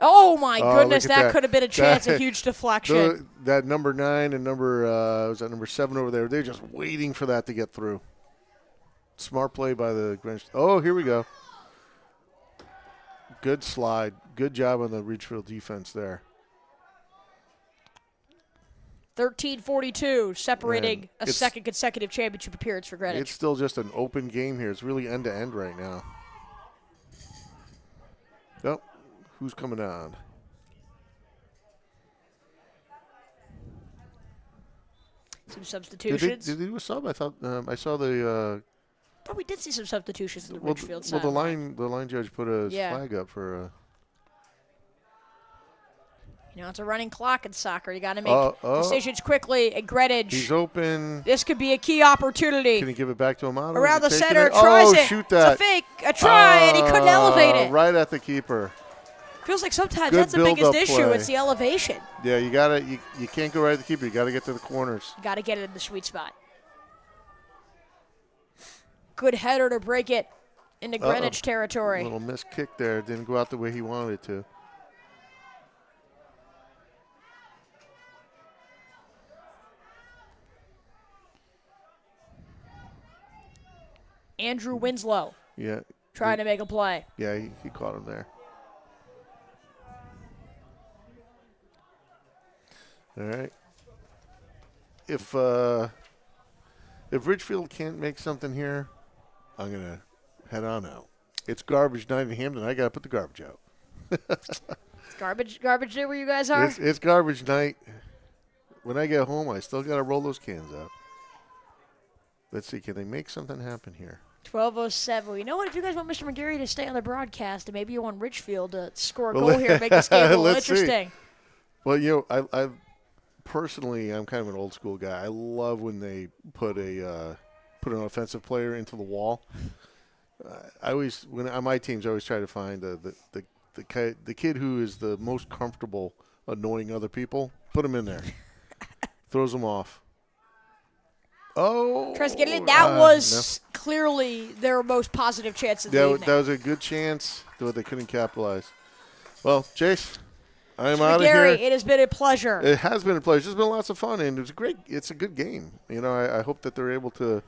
Oh, my goodness, that could have been a chance, a huge deflection. That number 9 and number 7 over there, they're just waiting for that to get through. Smart play by the Greenwich. Oh, here we go. Good slide. Good job on the Ridgefield defense there. 13:42, separating a second consecutive championship appearance for Greenwich. It's still just an open game here. It's really end-to-end right now. Oh, who's coming on? Some substitutions. Did they do a sub? I thought I saw the. But we did see some substitutions in the Ridgefield side. Well, the line judge put a flag up for. It's a running clock in soccer. You got to make decisions quickly. And Greenwich. He's open. This could be a key opportunity. Can he give it back to Amato? Around the center, tries it. Shoot that. It's a fake, a try, and he couldn't elevate it. Right at the keeper. Feels like sometimes that's the biggest issue. Play. It's the elevation. Yeah, you can't go right at the keeper. You got to get to the corners. You got to get it in the sweet spot. Good header to break it into Greenwich territory. A little missed kick there. Didn't go out the way he wanted it to. Andrew Winslow. Yeah. Trying to make a play. Yeah, he caught him there. All right. If Ridgefield can't make something here, I'm going to head on out. It's garbage night in Hampton. I got to put the garbage out. It's garbage day where you guys are? It's garbage night. When I get home, I still got to roll those cans up. Let's see, can they make something happen here? 12:07. You know what? If you guys want Mr. McGarry to stay on the broadcast, and maybe you want Ridgefield to score a goal here and make this game a little interesting. See. Well, I personally, I'm kind of an old school guy. I love when they put an offensive player into the wall. When on my teams, I always try to find the kid who is the most comfortable annoying other people. Put him in there. Throws them off. Oh. Tries to get it in. That was clearly their most positive chance of the evening. That was a good chance, though they couldn't capitalize. Well, Chase, I'm Mr. out of McGarry, here. it has been a pleasure. It has been a pleasure. It's been lots of fun, and it's a good game. I hope that they're able to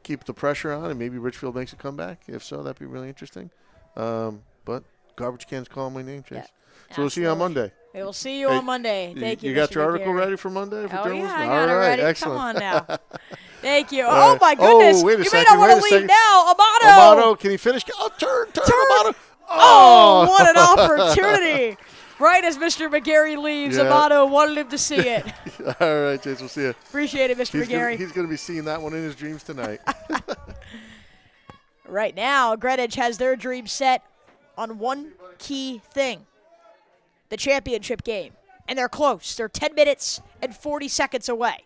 keep the pressure on, and maybe Ridgefield makes a comeback. If so, that'd be really interesting. But garbage cans calling my name, Chase. Yeah, so we'll see you on Monday. We will see you on Monday. Thank you. You got Mr. your article McGarry. ready for Monday? For journalism? Yeah, I got it ready. Excellent. Come on now. Thank you. All Oh, right. my goodness. Wait a you second. may not want Wait a to leave second. now. Amato, can he finish? Oh, turn, Amato. Oh, what an opportunity. Right as Mr. McGarry leaves, Amato wanted him to see it. All right, Chase, we'll see you. Appreciate it, Mr. McGarry. He's going to be seeing that one in his dreams tonight. Right now, Greenwich has their dream set on one key thing, the championship game. And they're close. They're 10 minutes and 40 seconds away.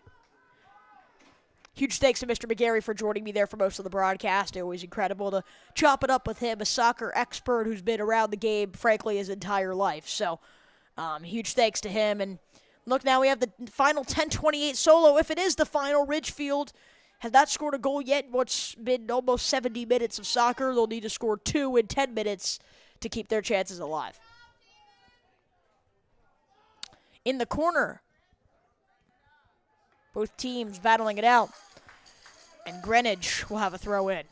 Huge thanks to Mr. McGarry for joining me there for most of the broadcast. Always incredible to chop it up with him, a soccer expert who's been around the game, frankly, his entire life. So, huge thanks to him. And look, now we have the final 10:28 solo. If it is the final, Ridgefield has not scored a goal yet. What's been almost 70 minutes of soccer, they'll need to score 2 in 10 minutes to keep their chances alive. In the corner, both teams battling it out. And Greenwich will have a throw in.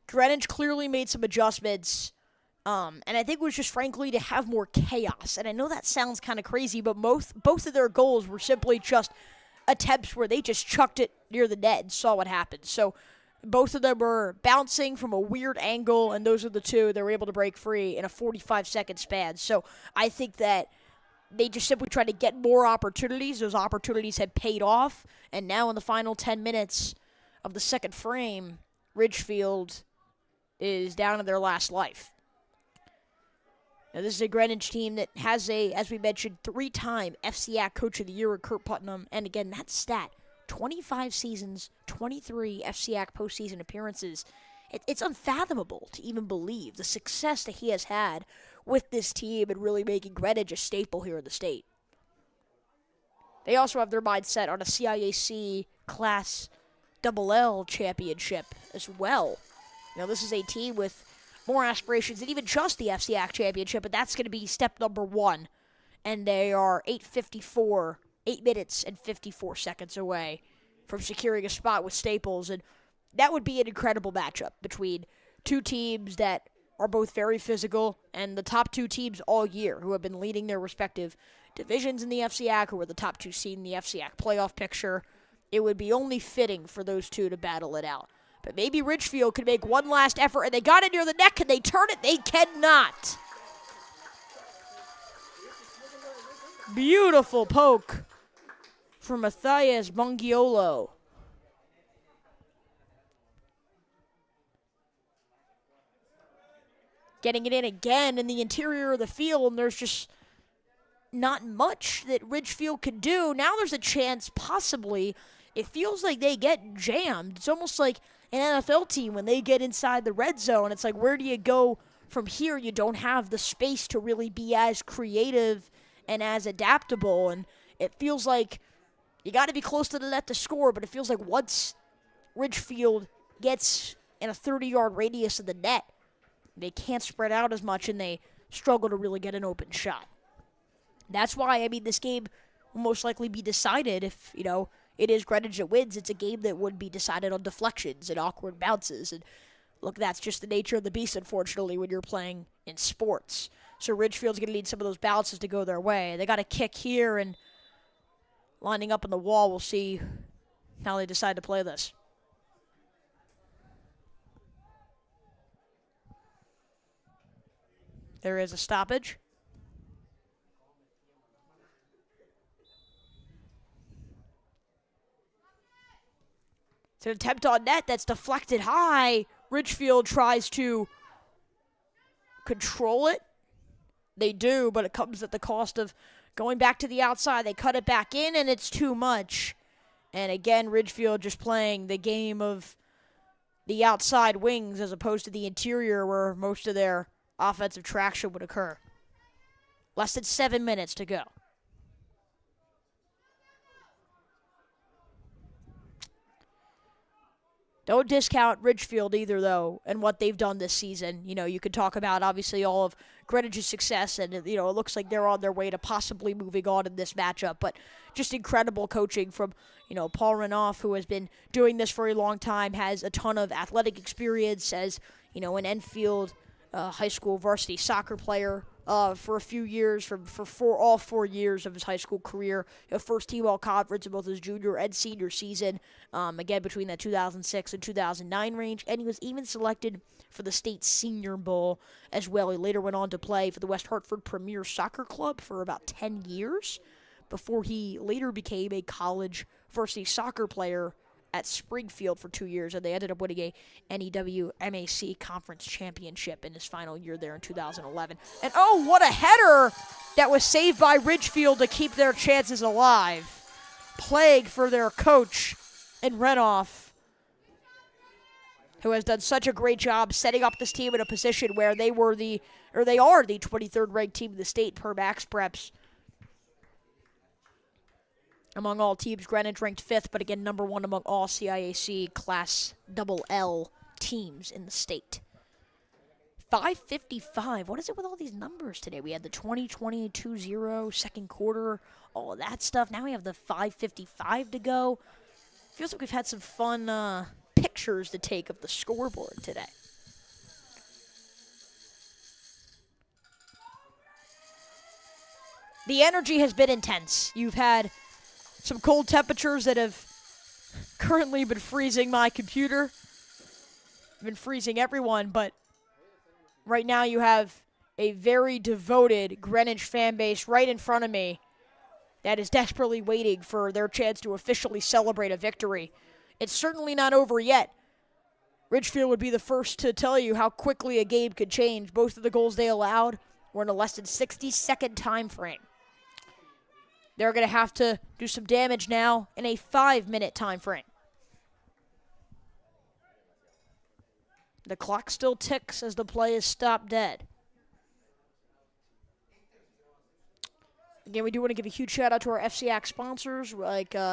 Greenwich clearly made some adjustments. And I think it was just, frankly, to have more chaos. And I know that sounds kind of crazy, but both of their goals were simply just attempts where they just chucked it near the net and saw what happened. So both of them were bouncing from a weird angle, and those are the two that were able to break free in a 45-second span. So I think that they just simply tried to get more opportunities. Those opportunities had paid off, and now in the final 10 minutes of the second frame, Ridgefield is down to their last life. Now, this is a Greenwich team that has as we mentioned, 3-time FCIAC Coach of the Year, Kurt Putnam, and again, that stat, 25 seasons, 23 FCIAC postseason appearances. It's unfathomable to even believe the success that he has had with this team and really making Greenwich a staple here in the state. They also have their mindset on a CIAC Class LL championship as well. This is a team with more aspirations than even just the FCIAC championship, but that's going to be step number 1. And they are 8 minutes and 54 seconds away from securing a spot with Staples. And that would be an incredible matchup between two teams that are both very physical and the top 2 teams all year who have been leading their respective divisions in the FCIAC, who were the top 2 seed in the FCIAC playoff picture. It would be only fitting for those two to battle it out. But maybe Ridgefield could make one last effort, and they got it near the net. Can they turn it? They cannot. Beautiful poke from Matthias Mongiolo. Getting it in again in the interior of the field, and there's just not much that Ridgefield could do. Now there's a chance, possibly. It feels like they get jammed. It's almost like an NFL team when they get inside the red zone. It's like, where do you go from here? You don't have the space to really be as creative and as adaptable, and it feels like you got to be close to the net to score, but it feels like once Ridgefield gets in a 30-yard radius of the net, they can't spread out as much, and they struggle to really get an open shot. That's why, this game will most likely be decided if, it is Greenwich that wins. It's a game that would be decided on deflections and awkward bounces. And look, that's just the nature of the beast, unfortunately, when you're playing in sports. So Ridgefield's going to need some of those bounces to go their way. They got a kick here, and lining up on the wall, we'll see how they decide to play this. There is a stoppage. It's an attempt on net that's deflected high. Ridgefield tries to control it. They do, but it comes at the cost of going back to the outside. They cut it back in, and it's too much. And again, Ridgefield just playing the game of the outside wings as opposed to the interior where most of their offensive traction would occur. Less than 7 minutes to go. Don't discount Ridgefield either, though, and what they've done this season. You could talk about, obviously, all of Greenwich's success, and, it looks like they're on their way to possibly moving on in this matchup. But just incredible coaching from, Paul Renouf, who has been doing this for a long time, has a ton of athletic experience as, an Enfield high school varsity soccer player for a few years, for all 4 years of his high school career. First team all conference in both his junior and senior season, again between that 2006 and 2009 range, and he was even selected for the state senior bowl as well. He later went on to play for the West Hartford Premier Soccer Club for about 10 years before he later became a college varsity soccer player at Springfield for 2 years, and they ended up winning a NEWMAC Conference Championship in his final year there in 2011. And oh, what a header that was saved by Ridgefield to keep their chances alive. Plague for their coach in Renouf, who has done such a great job setting up this team in a position where they are the 23rd ranked team in the state per Max Preps. Among all teams, Greenwich ranked 5th, but again, number 1 among all CIAC Class LL teams in the state. 5:55. What is it with all these numbers today? We had the 20-20, 2-0, second quarter, all of that stuff. Now we have the 5:55 to go. Feels like we've had some fun pictures to take of the scoreboard today. The energy has been intense. You've had some cold temperatures that have currently been freezing my computer, been freezing everyone, but right now you have a very devoted Greenwich fan base right in front of me that is desperately waiting for their chance to officially celebrate a victory. It's certainly not over yet. Ridgefield would be the first to tell you how quickly a game could change. Both of the goals they allowed were in a less than 60-second time frame. They're going to have to do some damage now in a 5-minute time frame. The clock still ticks as the play is stopped dead. Again, we do want to give a huge shout out to our FCIAC sponsors,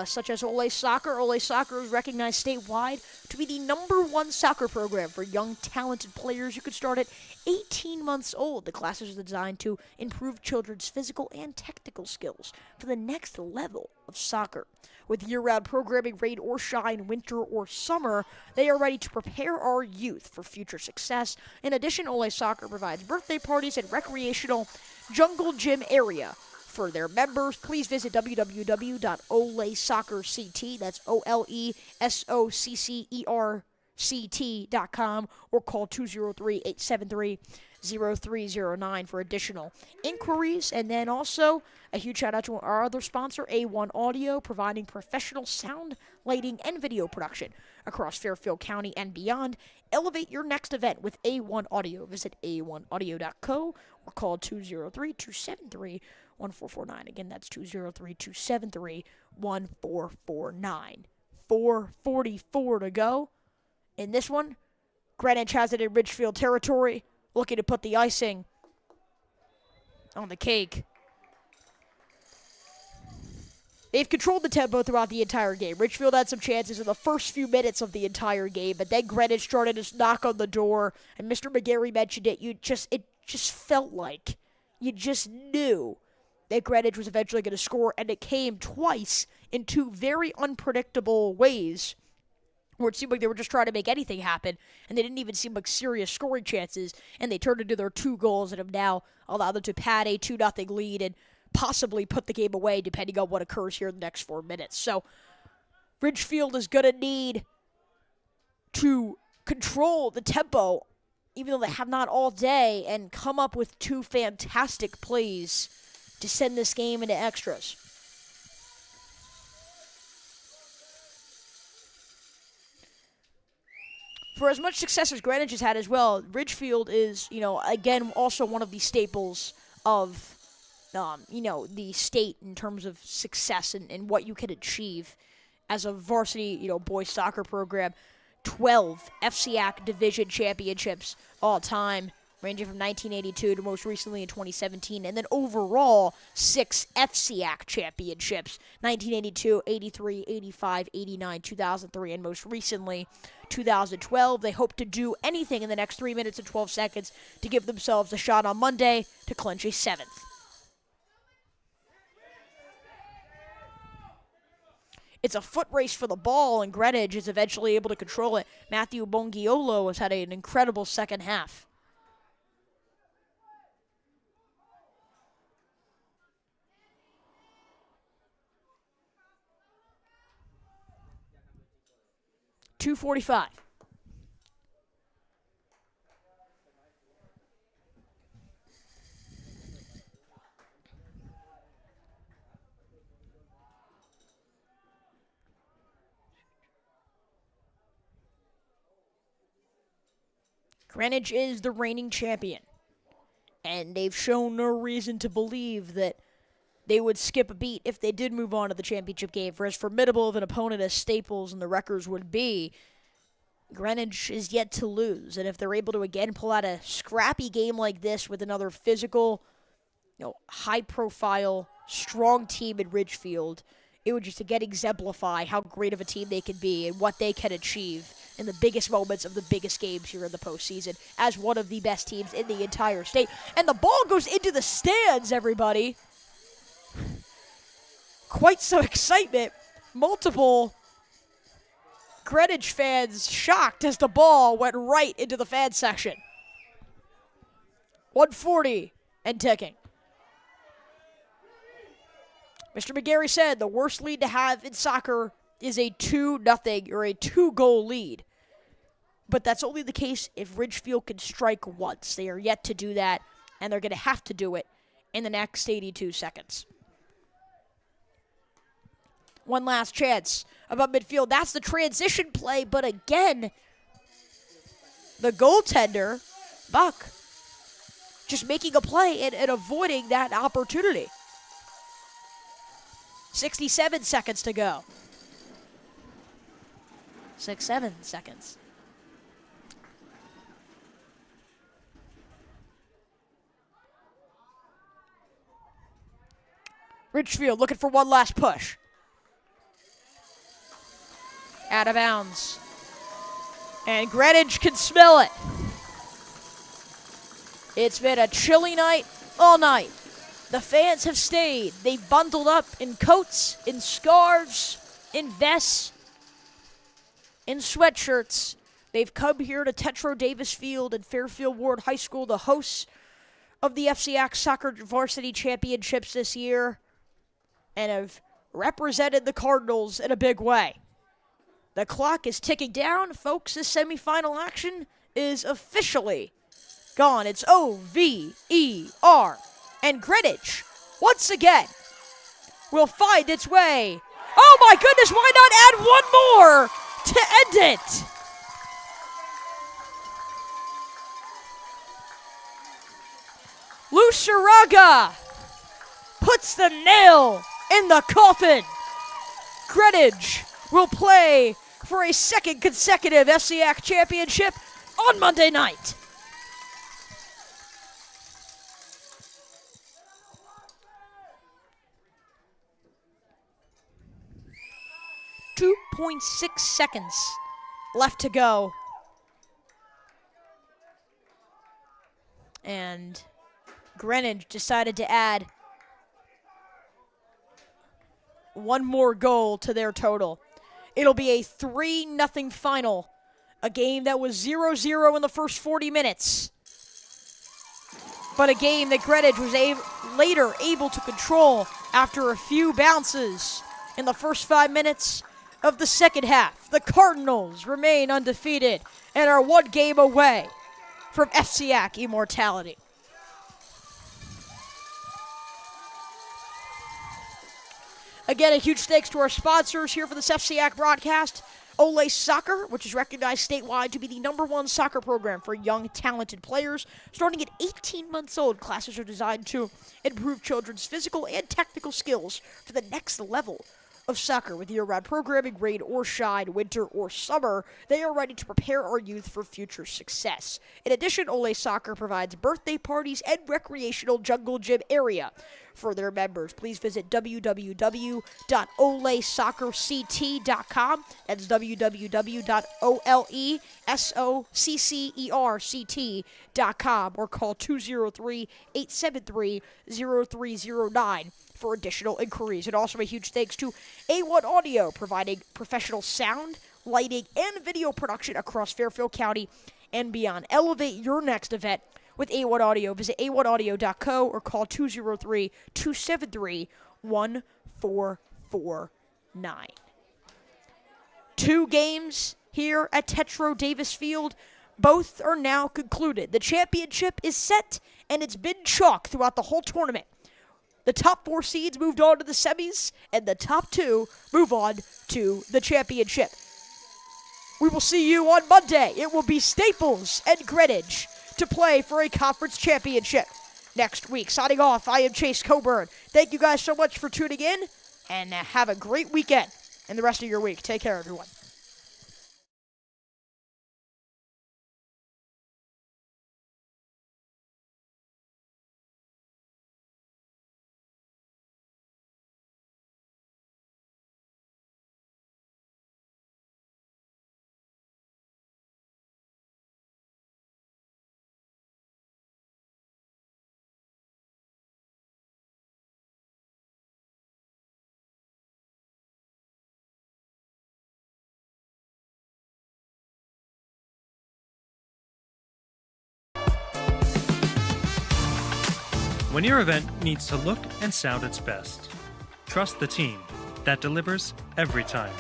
such as Ole Soccer. Ole Soccer is recognized statewide to be the #1 soccer program for young, talented players. You can start at 18 months old. The classes are designed to improve children's physical and technical skills for the next level of soccer. With year-round programming, rain or shine, winter or summer, they are ready to prepare our youth for future success. In addition, Ole Soccer provides birthday parties and recreational jungle gym area for their members. Please visit www.olesoccerct, that's OLESOCCERCT.com, or call 203-873-0309 for additional inquiries. And then also a huge shout out to our other sponsor, A1 Audio, providing professional sound, lighting, and video production across Fairfield County and beyond. Elevate your next event with A1 Audio. Visit a1audio.co or call 203-273-1449. Again, that's 203-273-1449. 4:44 to go. In this one, Greenwich has it in Ridgefield territory, looking to put the icing on the cake. They've controlled the tempo throughout the entire game. Ridgefield had some chances in the first few minutes of the entire game, but then Greenwich started to knock on the door, and Mr. McGarry mentioned it. It just felt like, you just knew that Greenwich was eventually going to score, and it came twice in two very unpredictable ways, where it seemed like they were just trying to make anything happen, and they didn't even seem like serious scoring chances, and they turned into their 2 goals and have now allowed them to pad a 2-0 lead and possibly put the game away depending on what occurs here in the next 4 minutes. So Ridgefield is going to need to control the tempo, even though they have not all day, and come up with 2 fantastic plays to send this game into extras. For as much success as Greenwich has had as well, Ridgefield is, again, also one of the staples of, the state in terms of success and what you can achieve as a varsity, boys soccer program. 12 FCIAC division championships all time. ranging from 1982 to most recently in 2017, and then overall 6 FCIAC championships, 1982, 83, 85, 89, 2003, and most recently 2012. They hope to do anything in the next 3 minutes and 12 seconds to give themselves a shot on Monday to clinch a 7th. It's a foot race for the ball, and Greenwich is eventually able to control it. Matthew Bongiolo has had an incredible second half. .245. Greenwich is the reigning champion, and they've shown no reason to believe that they would skip a beat if they did move on to the championship game. For as formidable of an opponent as Staples and the Wreckers would be, Greenwich is yet to lose. And if they're able to again pull out a scrappy game like this with another physical, high-profile, strong team in Ridgefield, it would just again exemplify how great of a team they can be and what they can achieve in the biggest moments of the biggest games here in the postseason as one of the best teams in the entire state. And the ball goes into the stands, everybody. Quite some excitement. Multiple Greenwich fans shocked as the ball went right into the fan section. 140 and ticking. Mr. McGarry said the worst lead to have in soccer is a 2-0 or a 2-goal lead. But that's only the case if Ridgefield can strike once. They are yet to do that, and they're going to have to do it in the next 82 seconds. One last chance above midfield. That's the transition play, but again, the goaltender, Buck, just making a play and avoiding that opportunity. 67 seconds to go. 7 seconds. Ridgefield looking for one last push. Out of bounds. And Greenwich can smell it. It's been a chilly night all night. The fans have stayed. They've bundled up in coats, in scarves, in vests, in sweatshirts. They've come here to Tetro Davis Field and Fairfield Ward High School, the hosts of the FCIAC Soccer Varsity Championships this year, and have represented the Cardinals in a big way. The clock is ticking down, folks. This semifinal action is officially gone. It's over. And Greenwich, once again, will find its way. Oh my goodness, why not add one more to end it? Luceraga puts the nail in the coffin. Greenwich will play for a second consecutive FCIAC championship on Monday night. .6 seconds left to go. And Greenwich decided to add one more goal to their total. It'll be a 3-0 final. A game that was 0-0 in the first 40 minutes. But a game that Greenwich was later able to control after a few bounces in the first 5 minutes of the second half. The Cardinals remain undefeated and are one game away from FCIAC immortality. Again, a huge thanks to our sponsors here for this FCIAC broadcast. Ole Soccer, which is recognized statewide to be the #1 soccer program for young, talented players. Starting at 18 months old, classes are designed to improve children's physical and technical skills for the next level of soccer. With year-round programming, rain or shine, winter or summer, they are ready to prepare our youth for future success. In addition, Ole Soccer provides birthday parties and recreational jungle gym area for their members. Please visit www.olesoccerct.com. That's www.olesoccerct.com or call 203-873-0309 for additional inquiries. And also a huge thanks to A1 Audio, providing professional sound, lighting, and video production across Fairfield County and beyond. Elevate your next event with A1 Audio. Visit a1audio.co or call 203-273-1449. 2 games here at Tetro Davis Field. Both are now concluded. The championship is set, and it's been chalk throughout the whole tournament. The top 4 seeds moved on to the semis, and the top 2 move on to the championship. We will see you on Monday. It will be Staples and Greenwich to play for a conference championship next week. Signing off, I am Chase Coburn. Thank you guys so much for tuning in, and have a great weekend and the rest of your week. Take care, everyone. When your event needs to look and sound its best, trust the team that delivers every time.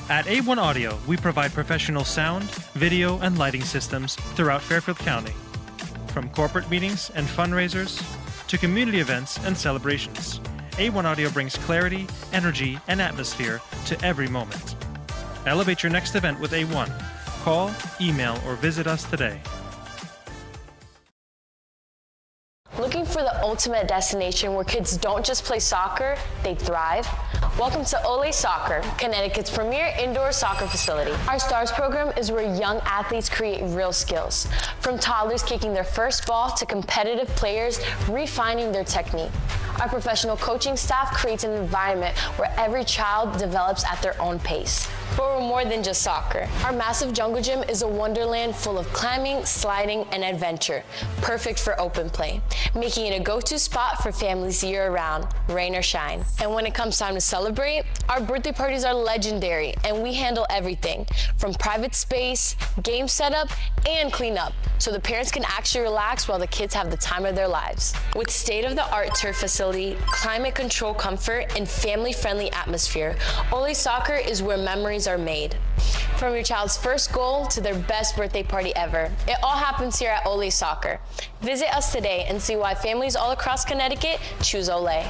At A1 Audio, we provide professional sound, video, and lighting systems throughout Fairfield County. From corporate meetings and fundraisers to community events and celebrations, A1 Audio brings clarity, energy, and atmosphere to every moment. Elevate your next event with A1. Call, email, or visit us today. Looking for the ultimate destination where kids don't just play soccer, they thrive? Welcome to Ole Soccer, Connecticut's premier indoor soccer facility. Our STARS program is where young athletes create real skills, from toddlers kicking their first ball to competitive players refining their technique. Our professional coaching staff creates an environment where every child develops at their own pace. But we're more than just soccer. Our massive jungle gym is a wonderland full of climbing, sliding, and adventure, perfect for open play, making it a go-to spot for families year-round, rain or shine. And when it comes time to celebrate, our birthday parties are legendary, and we handle everything from private space, game setup, and cleanup, so the parents can actually relax while the kids have the time of their lives. With state-of-the-art turf facility, climate control comfort, and family-friendly atmosphere, Ole Soccer is where memories are made. From your child's first goal to their best birthday party ever, it all happens here at Ole Soccer. Visit us today and see why families all across Connecticut choose Ole.